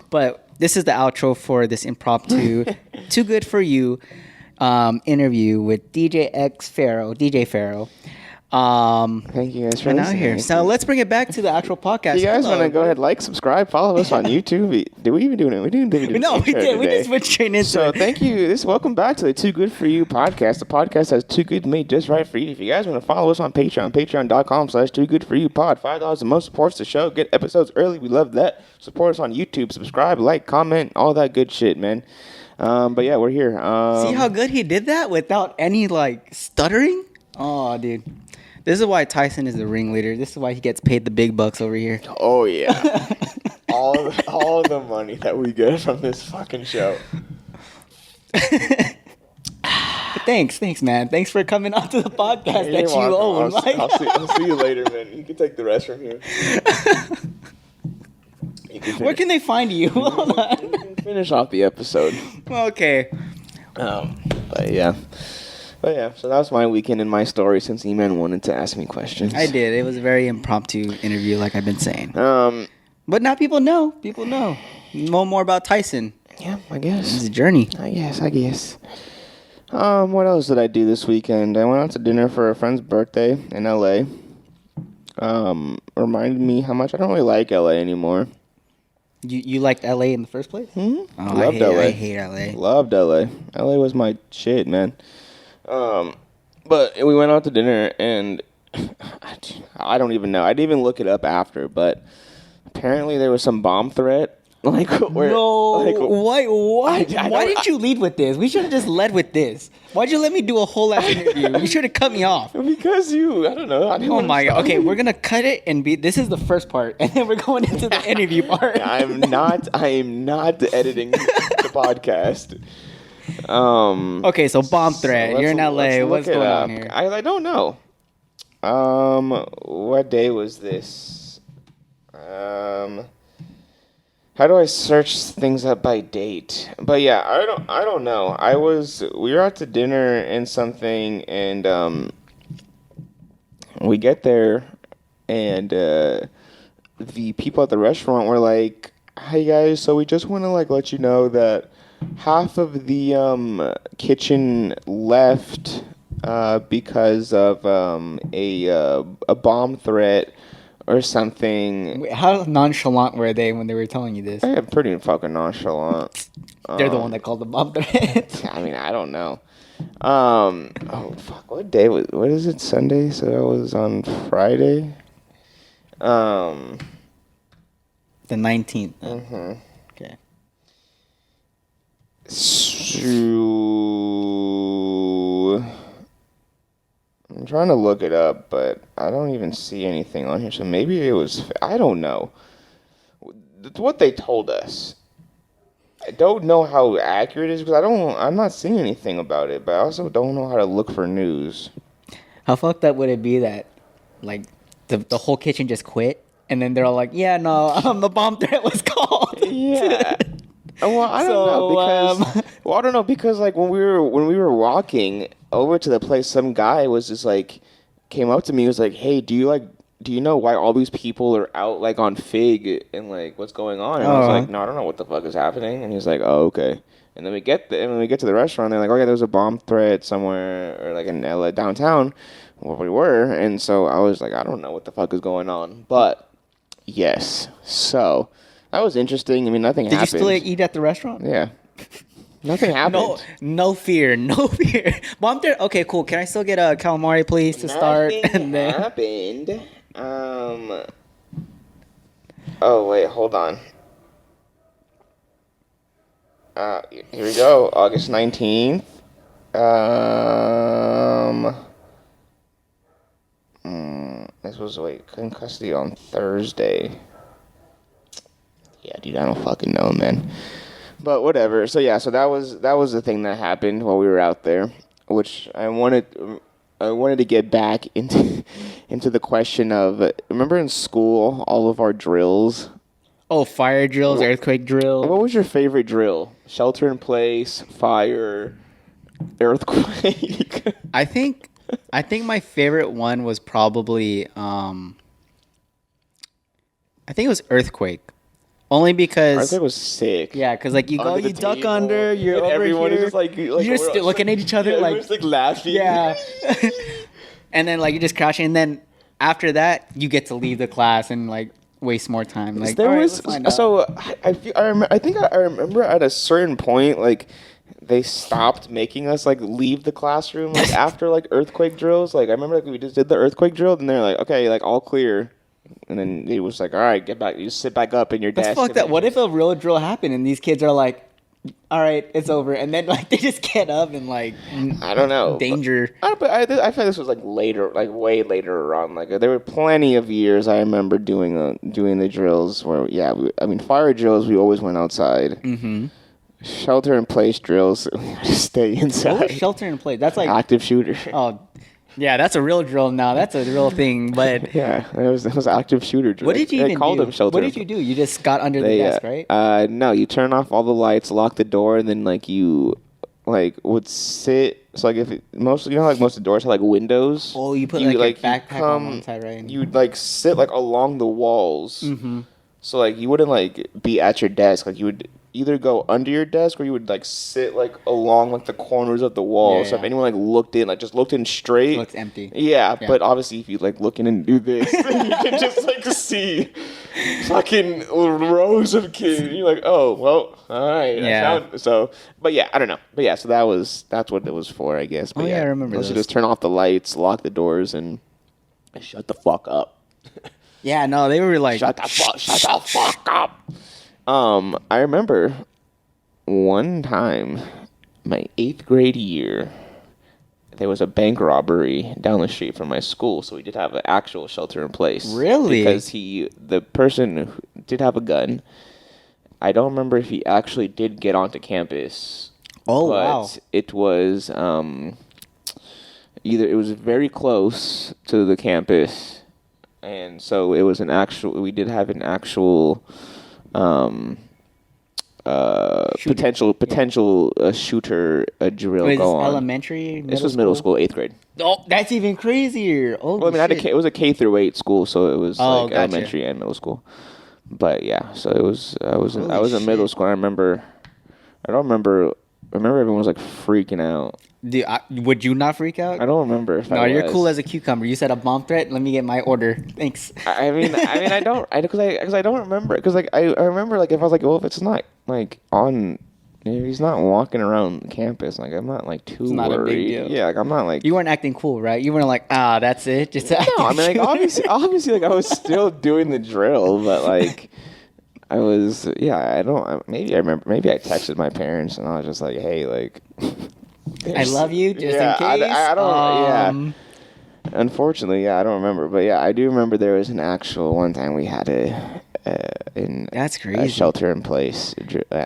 But this is the outro for this impromptu, Too Good For You interview with DJ Pharaoh. Thank you guys for listening. Here. So let's bring it back to the actual podcast. You guys want to go ahead, like, subscribe, follow us on YouTube. Did we even do it? We didn't. No, we did. We just went straight into it. So thank you. Welcome back to the Too Good For You podcast. The podcast that's too good made just right for you. If you guys want to follow us on Patreon, patreon.com/TooGoodForYouPod. $5 the most supports the show. Get episodes early. We love that. Support us on YouTube. Subscribe, like, comment, all that good shit, man. But yeah, we're here. See how good he did that without any like stuttering? Oh, dude. This is why Tyson is the ringleader. This is why he gets paid the big bucks over here. Oh, yeah. all the money that we get from this fucking show. Thanks, man. Thanks for coming on to the podcast that you own. I'll see you later, man. You can take the rest from here. Where can they find you? Hold on. You can finish off the episode. Okay. But yeah, so that was my weekend and my story since Eman wanted to ask me questions. I did. It was a very impromptu interview, like I've been saying. But now people know. People know more about Tyson. Yeah, I guess. It's a journey. I guess. What else did I do this weekend? I went out to dinner for a friend's birthday in LA. Reminded me how much I don't really like LA anymore. You liked LA in the first place? Mm-hmm. Oh, Loved LA. I hate LA. Loved LA. LA was my shit, man. But we went out to dinner, and I don't even know. I didn't even look it up after, but apparently there was some bomb threat Like, where? No, Like, why I didn't you lead with this? We should have just led with this. Why'd you let me do a whole ass interview? You should have cut me off. Because I don't know. I didn't Oh want to my god. stop Okay, you. we're gonna cut it and this is the first part, and then we're going into the interview part. I am not editing the podcast. Okay, so bomb threat. You're in LA. What's going on here? I don't know. What day was this? How do I search things up by date? But yeah, I don't know. We were out to dinner and something, and we get there, and the people at the restaurant were like, "Hey guys, so we just want to like let you know that half of the kitchen left because of a bomb threat or something." Wait, how nonchalant were they when they were telling you this? I am pretty fucking nonchalant. They're the one that called the bomb threat. I mean, I don't know. Oh fuck, what is it? Sunday? So that was on Friday. The 19th. Mm-hmm. Okay. So, I'm trying to look it up, but I don't even see anything on here. So maybe it was. I don't know. It's what they told us. I don't know how accurate it is because I'm not seeing anything about it. But I also don't know how to look for news. How fucked up would it be that, like, the whole kitchen just quit, and then they're all like, "Yeah, no, the bomb threat was called." Yeah. Well, I don't know because like when we were walking over to the place, some guy was just like came up to me and was like, "Hey, do you know why all these people are out like on Fig and like what's going on?" And I was like, "No, I don't know what the fuck is happening." And he was like, "Oh, okay." And then when we get to the restaurant, they're like, "Oh yeah, there was a bomb threat somewhere or like in LA downtown where we were." And so I was like, "I don't know what the fuck is going on," but yes, so. That was interesting. I mean, nothing happened. Did you still eat at the restaurant? Yeah. Nothing happened. No fear. Bomb threat. Okay, cool. Can I still get a calamari, please, to start? Nothing happened. Oh wait, hold on. Here we go. August 19th. This was in custody on Thursday. Yeah, dude, I don't fucking know, man. But whatever. So yeah, so that was the thing that happened while we were out there, which I wanted to get back into the question of, remember in school all of our drills? Oh, fire drills, earthquake drill. What was your favorite drill? Shelter in place, fire, earthquake. I think my favorite one was probably I think it was earthquake. Only because Earthquake was sick. Yeah, because like you go, you duck table, under, you're over everyone here. is just like you're just looking at each other yeah, like, just like laughing. Yeah. And then like you're just crashing, and then after that you get to leave the class and like waste more time. Like there was I think I remember at a certain point like they stopped making us like leave the classroom like after like earthquake drills. Like I remember like we just did the earthquake drill and they're like, okay, like all clear. And then it was like, all right, get back. You sit back up in your desk. That's fucked up. What if a real drill happened and these kids are like, all right, it's over, and then like they just get up and like, I don't know, danger. But I feel this was like later, like way later on. Like there were plenty of years I remember doing the drills where fire drills we always went outside. Mm-hmm. Shelter in place drills we had to stay inside. What was shelter in place? That's like active shooter. Oh. Yeah, that's a real drill now. That's a real thing. But yeah, it was active shooter drill. What did you even called do? them shelter. What did you do? You just got under the desk, right? No, you turn off all the lights, lock the door, and then like you would sit. So like most of the doors have like windows. Oh, you put like your backpack on one side, right? You would like sit like along the walls. Mm-hmm. So like you wouldn't like be at your desk. Like you would either go under your desk or you would like sit like along like the corners of the wall. So if anyone like looked in straight, so it's empty. Yeah, but obviously if you like look in and do this, then you can just like see fucking rows of kids. You're like, oh well, all right. Yeah. But yeah, I don't know. But yeah, so that's what it was for, I guess. But I remember. You just turn off the lights, lock the doors, and shut the fuck up. Yeah, no, they were like, shut the fuck up. I remember one time, my 8th grade year, there was a bank robbery down the street from my school, so we did have an actual shelter in place. Really? Because the person did have a gun. I don't remember if he actually did get onto campus. Oh, but wow. It was either it was very close to the campus, and so it was we did have an actual potential shooter drill Wait, go on. Elementary? This was middle school, 8th grade. Oh, that's even crazier. Oh, Well, I mean, it was a K through 8 school, so it was gotcha. elementary and middle school. But yeah, so it was. I was in middle shit. school. I remember everyone was like freaking out. Would you not freak out? I don't remember if No, I was. you're cool as a cucumber. You said a bomb threat. Let me get my order. Thanks. I mean, I don't, because I don't remember, because like I remember like if I was like, well, if it's not like on, if he's not walking around campus, like I'm not like too It's not a worried. big deal. Yeah, like I'm not like. You weren't acting cool, right? You weren't like, that's it. Just No, I mean, like obviously, like I was still doing the drill, but like. I was, I don't, maybe I remember, maybe I texted my parents and I was just like, hey, like. I love you, just in case. I don't, Unfortunately, I don't remember. But yeah, I do remember there was an actual one time we had That's a crazy. shelter in place.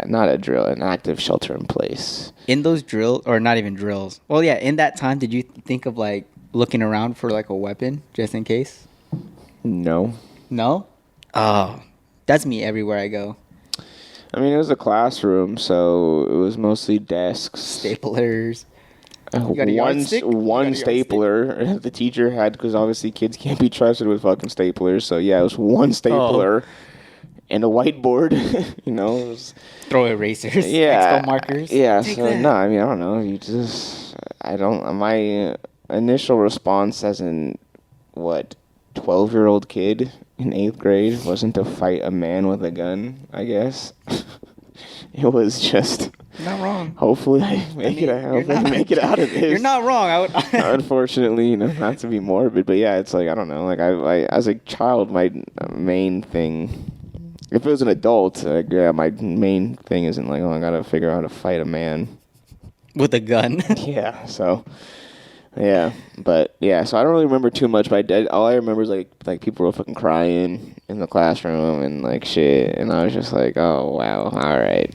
Not a drill, an active shelter in place. In those drills, or not even drills. Well, yeah, in that time, did you think of like looking around for like a weapon just in case? No. No? Oh, that's me everywhere I go. I mean, it was a classroom, so it was mostly desks. Staplers. You got a One yardstick? You got a yardstick? stapler the teacher had, because obviously kids can't be trusted with fucking staplers. So yeah, it was one stapler and a whiteboard. It was, Throw erasers. yeah, Expo markers. yeah. Take So that. no, I mean, I don't know. I don't. My initial response as an 12-year-old kid in 8th grade wasn't to fight a man with a gun. I guess it was just. Not wrong. Hopefully, I make it out of this. You're not wrong. Unfortunately, not to be morbid, but yeah, it's like I don't know. Like I as a child, my main thing, if it was an adult, my main thing isn't like, oh, I gotta figure out how to fight a man With a gun. Yeah. So. Yeah, but yeah, so I don't really remember too much. But all I remember is like people were fucking crying in the classroom and like shit, and I was just like, oh wow, all right.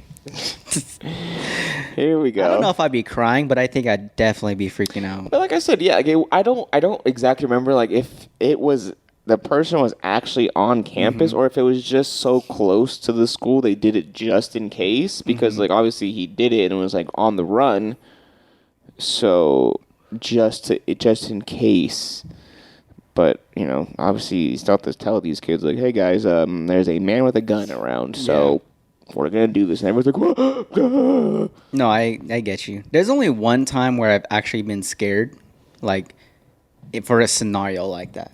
Here we go. I don't know if I'd be crying, but I think I'd definitely be freaking out. But like I said, yeah, I don't exactly remember like if it was the person was actually on campus or if it was just so close to the school they did it just in case, because like obviously he did it and was like on the run, so just in case. But obviously he still have to tell these kids like, hey guys, there's a man with a gun around, so. Yeah. We're gonna do this, and everyone's like, No, I get you. There's only one time where I've actually been scared, like, for a scenario like that,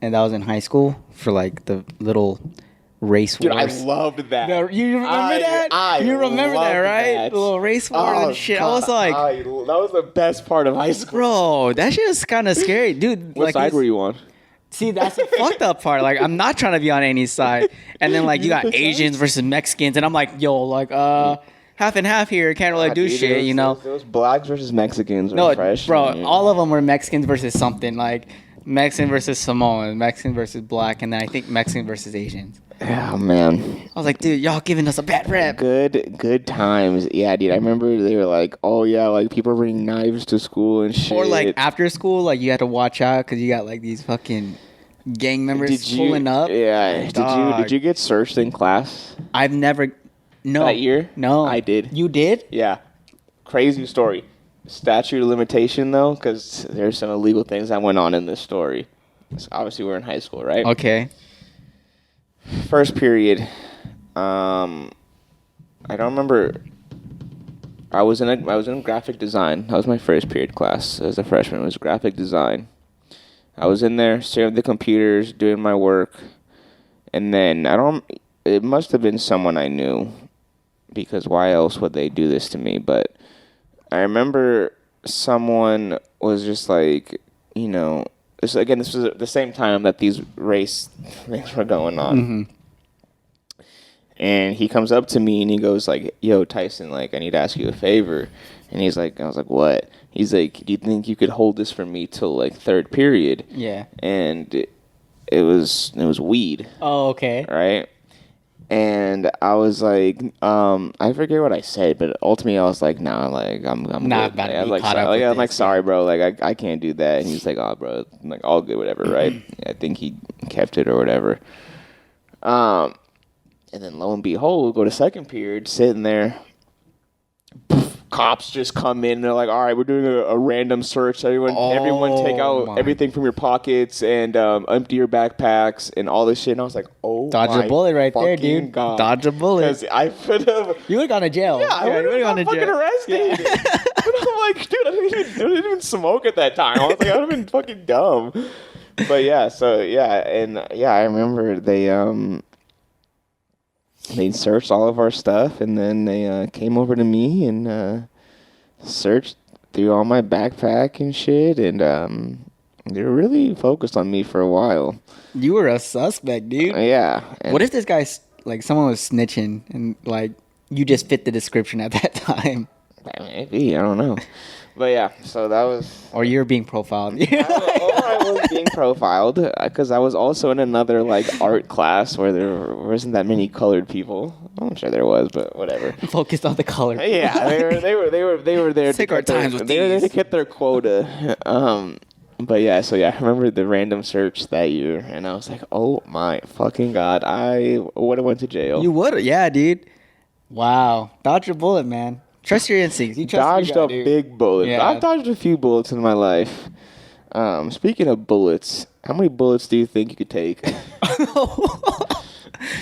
and that was in high school for like the little race Dude, wars. I loved that. You remember that? You remember that, right? That. The little race wars and shit. God. I was like, that was the best part of high school. bro, that shit was kind of scary, dude. What side were you on? See, that's the fucked up part. Like, I'm not trying to be on any side. And then, like, you got Asians versus Mexicans. And I'm like, yo, like, half and half here. Can't really do shit, It was blacks versus Mexicans. No, fresh, bro, all of them were Mexicans versus something. Like, Mexican versus Samoan, Mexican versus black, and then I think Mexican versus Asians. Oh, man. I was like, dude, y'all giving us a bad rep. Good times. Yeah, dude. I remember they were like, oh, yeah, like, people bring knives to school and shit. Or, like, after school, like, you had to watch out because you got, like, these fucking gang members pulling up. Yeah. Did you get searched in class? I've never. No. That year? No. I did. You did? Yeah. Crazy story. Statute of limitation, though, because there's some illegal things that went on in this story. So obviously, we're in high school, right? Okay. First period. I don't remember. I was in graphic design. That was my first period class as a freshman. It was graphic design. I was in there staring at the computers, doing my work, and then it must have been someone I knew, because why else would they do this to me? But I remember someone was just like, this was at the same time that these race things were going on. And he comes up to me and he goes like, "Yo, Tyson, like I need to ask you a favor." And he's like, I was like, "What?" He's like, "Do you think you could hold this for me till like third period?" Yeah. And it was weed, Oh, okay. right? And I was like, I forget what I said, but ultimately I was like, "Nah, like I'm Not good." about to I'm be like, caught up with I'm like, this, "Sorry, bro. Like I can't do that." And he's like, "Oh, bro, I'm like all good, whatever, right?" I think he kept it or whatever. And then lo and behold, go to second period, sitting there. Cops just come in and they're like, "All right, we're doing a random search. Everyone take out everything from your pockets and empty your backpacks and all this shit." And I was like, "Oh, Dodge my a bullet right there, fucking dude. God. Dodge a bullet. Because I could have. You would have gone to jail. Yeah, I would have gone got fucking arrested. But I'm like, dude, I didn't even smoke at that time. I was like, I would have been fucking dumb. But yeah, so yeah, and yeah, I remember they searched all of our stuff, and then they came over to me and searched through all my backpack and shit, and they were really focused on me for a while. You were a suspect, dude. Yeah. What if this guy's like someone was snitching and like you just fit the description at that time? Maybe, I don't know. But yeah, so that was... Or you're being profiled. Or I was being profiled, because I was also in another like art class where there wasn't that many colored people. I'm sure there was, but whatever. Focused on the color. Yeah, they were there. Sick our times with they were there to these. get their quota. But yeah, so yeah, I remember the random search that year, and I was like, "Oh my fucking God, I would have went to jail." You would, yeah, dude. Wow, dodge a bullet, man. Trust your instincts. You trust dodged your a guy, dude. big bullet. Yeah. I've dodged a few bullets in my life. Speaking of bullets, how many bullets do you think you could take? If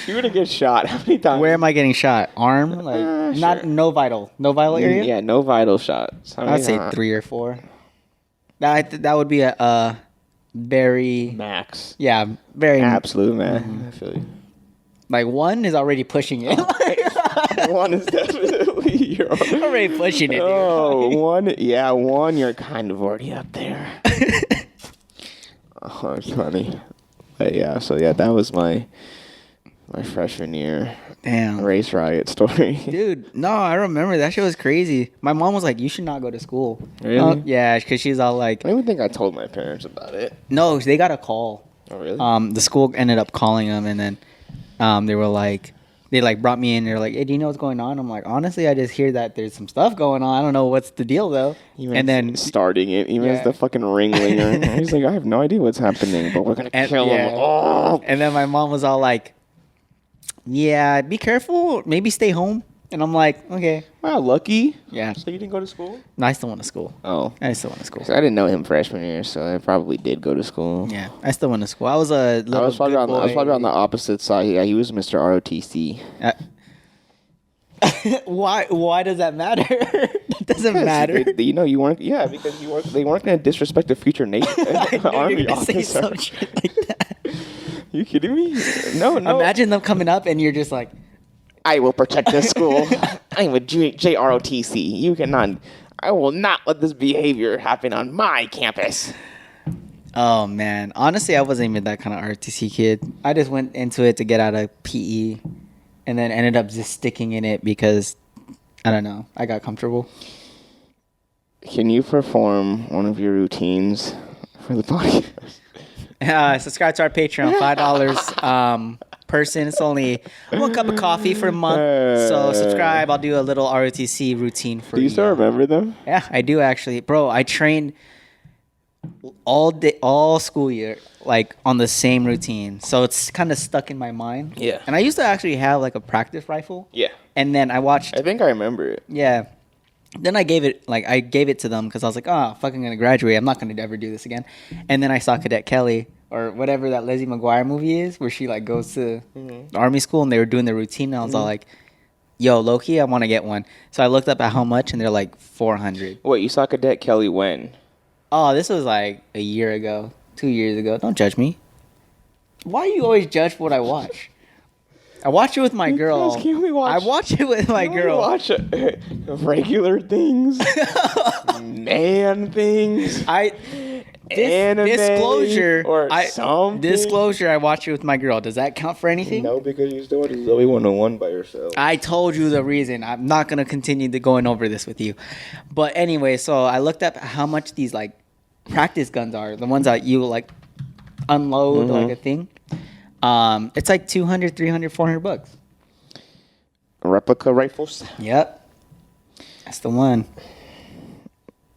you were to get shot, how many times? Where am I getting shot? Arm? Like not sure. no vital area. Yeah, no vital shots. I'd say 3 or 4. That would be a very max. yeah very Absolute max. I feel you. like 1 is already pushing it. One is definitely you're already pushing it. Dude. Oh, one. You're kind of already up there. Oh, it's funny. But yeah, so yeah, that was my freshman year. Damn. Race riot story. Dude, no, I remember that shit was crazy. My mom was like, "You should not go to school." Really? Yeah, because she's all like, I don't even think I told my parents about it. "No, they got a call." Oh, really? The school ended up calling them, and then they were like, they like brought me in. They're like, "Hey, do you know what's going on?" I'm like, "Honestly, I just hear that there's some stuff going on. I don't know what's the deal though." And then starting it, even Yeah. as the fucking ringleader. He's like, "I have no idea what's happening, but we're gonna kill him." Oh. And then my mom was all like, "Yeah, be careful. Maybe stay home." And I'm like, "Okay." Wow, lucky. Yeah. So you didn't go to school? No, I still went to school. Oh. I still went to school. So I didn't know him freshman year, so I probably did go to school. Yeah, I still went to school. I was a little I was probably good on the opposite side. Yeah, he was Mr. ROTC. Why does that matter? It doesn't matter. You weren't. Yeah, because they weren't going to disrespect a future Army Say officer. some shit like that. You kidding me? No. Imagine them coming up and you're just like, I will protect this school. I'm with JROTC. You cannot. I will not let this behavior happen on my campus. oh man. Honestly, I wasn't even that kind of RTC kid. I just went into it to get out of PE, and then ended up just sticking in it because I don't know. I got comfortable. Can you perform one of your routines for the podcast? Subscribe to our Patreon, $5 person. It's only 1 cup of coffee for a month. So subscribe. I'll do a little ROTC routine for you. Do you still remember them? Yeah, I do actually. Bro, I trained all day, all school year, like on the same routine. So it's kind of stuck in my mind. Yeah. And I used to actually have like a practice rifle. Yeah. And then I watched. I think I remember it. Yeah. Then I gave it to them because I was like, oh, fucking gonna graduate. I'm not gonna ever do this again. And then I saw Cadet Kelly or whatever that Lizzie McGuire movie is, where she like goes to the army school and they were doing the routine. And I was all like, yo, low-key, I want to get one. So I looked up at how much, and they're like $400. Wait, you saw Cadet Kelly when? Oh, this was like a year ago, 2 years ago. Don't judge me. Why do you always judge what I watch? I watch it with my girl. Can we watch? I watch it with my girl. Watch regular things, man things. anime Disclosure. or something. Disclosure. I watched it with my girl. Does that count for anything? No, because you still watch Zoe 101 by yourself. I told you the reason. I'm not gonna continue going over this with you. But anyway, so I looked up how much these like practice guns are. The ones that you like unload like a thing. It's like 200, 300, 400 bucks. Replica rifles. Yep. That's the one.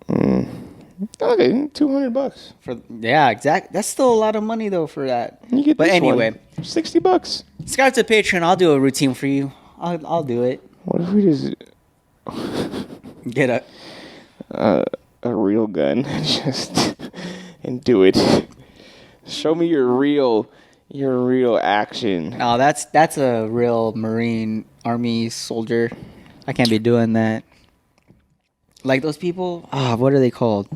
Okay, $200 Yeah, exactly. That's still a lot of money though for that. You get but this anyway, one, $60. subscribe to Patreon. I'll do a routine for you. I'll do it. What if we just Get a real gun and do it? Show me your real action. Oh, that's a real Marine Army soldier. I can't be doing that. Like those people. What are they called?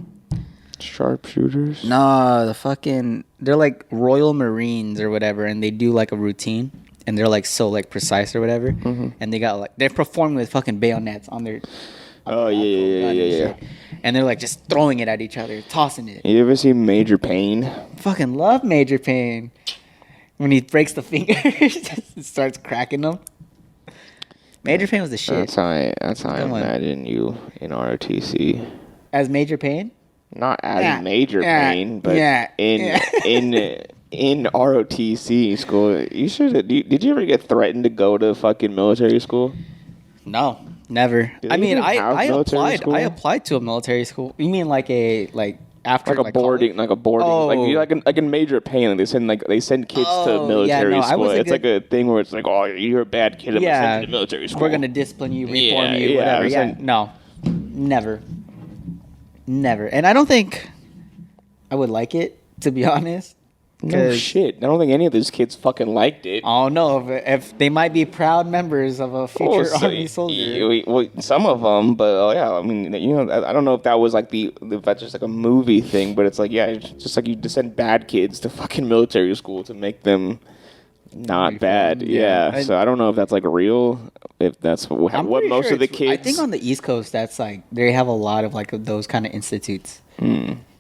Sharpshooters? No, they're like Royal Marines or whatever, and they do like a routine, and they're like so like precise or whatever, and they got like they're performing with fucking bayonets on their. Oh yeah. And they're like just throwing it at each other, tossing it. You ever see Major Payne? Fucking love Major Payne. When he breaks the fingers, and starts cracking them. Major Payne was the shit. That's how I imagine you in ROTC. As Major Payne? Not as Major Payne, but in ROTC school. You should. Did you ever get threatened to go to fucking military school? No, never. I mean, I applied. School? I applied to a military school. You mean like after like a boarding, Oh. like in Major Payne, they send kids to military school. It's like a thing where it's like, oh, you're a bad kid. I'm gonna send you to military school. We're gonna discipline you, reform you, whatever. Yeah, no, never. And I don't think I would like it, to be honest. No shit. I don't think any of those kids fucking liked it. Oh no, if they might be proud members of a future army soldier. Well, some of them, but yeah, I mean, I don't know if that was like if that's just like a movie thing, but it's like, yeah, it's just like you just send bad kids to fucking military school to make them not bad. Yeah. So I don't know if that's like real, if that's what most of the kids. I think on the East Coast, that's like they have a lot of like those kind of institutes.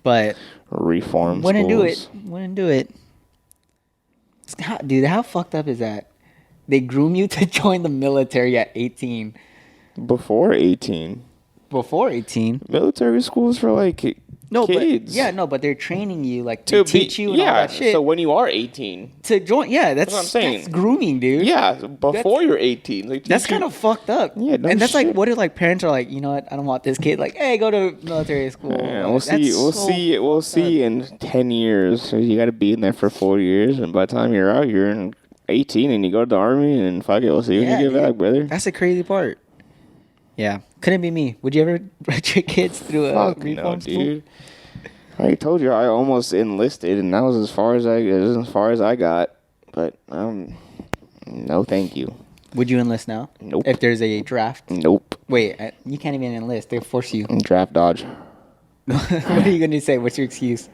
But reform. Wouldn't do it. Dude, how fucked up is that? They groom you to join the military at 18. Before 18. Military schools for like kids. But they're training you like to teach you and all that shit. So when you are 18 to join, that's what I'm saying. That's grooming, dude. Yeah, before you're 18. That's kind of fucked up. Yeah, and that's like what if like parents are like, you know what, I don't want this kid. Like, hey, go to military school. Yeah, we'll see in 10 years. So you got to be in there for 4 years, and by the time you're out, you're in 18, and you go to the army, and fuck it, we'll see when you get back, brother. That's the crazy part. Yeah, couldn't be me. Would you ever put your kids through a reform school? Dude. I told you I almost enlisted, and that was as far as I got. But no, thank you. Would you enlist now? Nope. If there's a draft? Nope. Wait, you can't even enlist. They force you. Draft dodge. What are you gonna say? What's your excuse?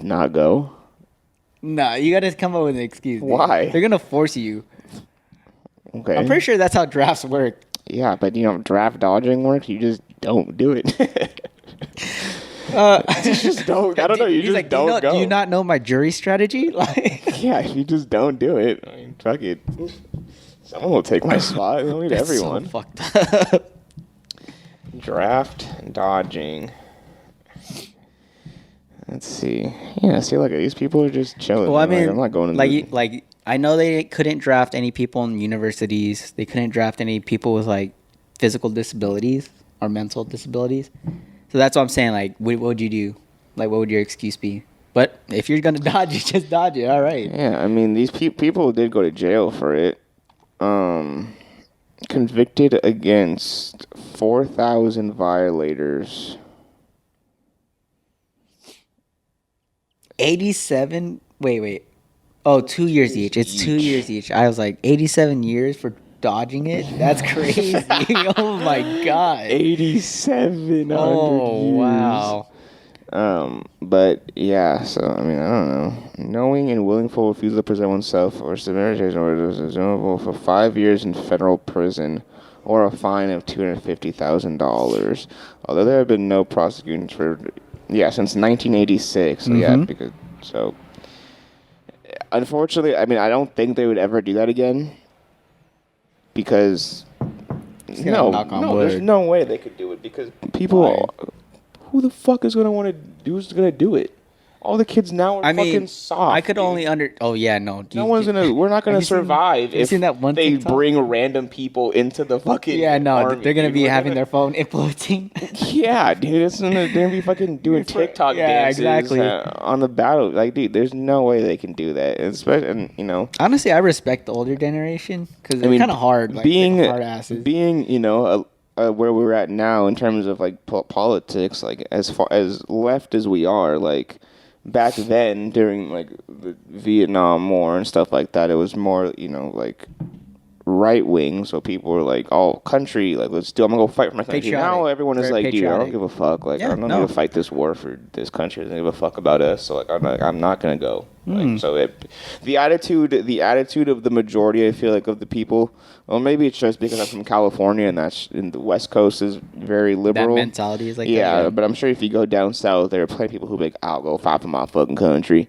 Not go. Nah, you gotta come up with an excuse. Dude. Why? They're gonna force you. Okay. I'm pretty sure that's how drafts work. Yeah, but draft dodging works. You just don't do it. Just don't. I don't know. You just don't go. Do you not know my jury strategy? Like, yeah, you just don't do it. I mean, fuck it. Someone will take my spot. They'll need everyone. So fucked up. Draft dodging. Let's see. Yeah, see, look, these people are just chilling. Well, I mean, I'm not going to I know they couldn't draft any people in universities. They couldn't draft any people with like physical disabilities or mental disabilities. So that's what I'm saying. Like, what would you do? Like, what would your excuse be? But if you're gonna dodge it, just dodge it. All right. Yeah, I mean, these people did go to jail for it. Convicted against 4,000 violators. 87. Wait. Oh, 2 years each. It's 2 years each. I was like 87 years for dodging it. That's crazy. Oh my god. 8,700 Oh years. wow. But yeah. So I mean, I don't know. Knowing and willful refusal to present oneself or submission orders is vulnerable for 5 years in federal prison or a fine of $250,000. Although there have been no prosecutions for Yeah, since 1986. So yeah, because so. Unfortunately, I mean, I don't think they would ever do that again. Because there's no way they could do it. Because people, who the fuck is gonna want to do? Who's gonna do it? All the kids now are fucking soft. I could only Oh yeah, no. No one's gonna. We're not gonna survive if they TikTok? Bring random people into the fucking. Yeah, no, army, they're gonna be having their phone influencing. Yeah, dude, they're gonna be fucking doing TikTok dances on the battle. Like, dude, there's no way they can do that. Especially, and, you know. Honestly, I respect the older generation because they're kind of hard. Like, hard asses. Being, you know, where we're at now in terms of like politics, like as far as left as we are, like. Back then, during like the Vietnam War and stuff like that, it was more, you know, like right wing. So people were like, "Oh, country, like let's do. I'm gonna go fight for my country." Now everyone is like, "Dude, I don't give a fuck. Like, I'm not gonna fight this war for this country. I don't give a fuck about us. So like, I'm not gonna go." Like, so the attitude of the majority, I feel like, of the people. Well, maybe it's just because I'm from California and that's in the West Coast is very liberal. That mentality is like that, but I'm sure if you go down south, there are plenty of people who be like, "I'll go fight for my fucking country."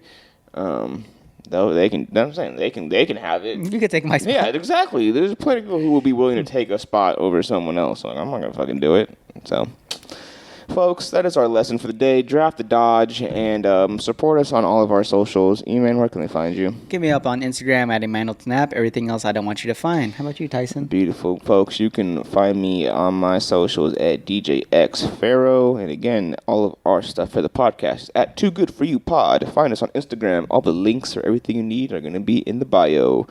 Though they can, I'm saying they can have it. You can take my spot. Yeah, exactly. There's plenty of people who will be willing to take a spot over someone else. Like, I'm not gonna fucking do it. So. Folks, that is our lesson for the day. Draft the Dodge and support us on all of our socials. Eman, where can they find you? Get me up on Instagram at Emmanuel. Everything else I don't want you to find. How about you, Tyson? Beautiful, folks. You can find me on my socials at DJX Pharaoh. And again, all of our stuff for the podcast is at Too Good For You Pod. Find us on Instagram. All the links for everything you need are going to be in the bio.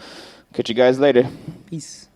Catch you guys later. Peace.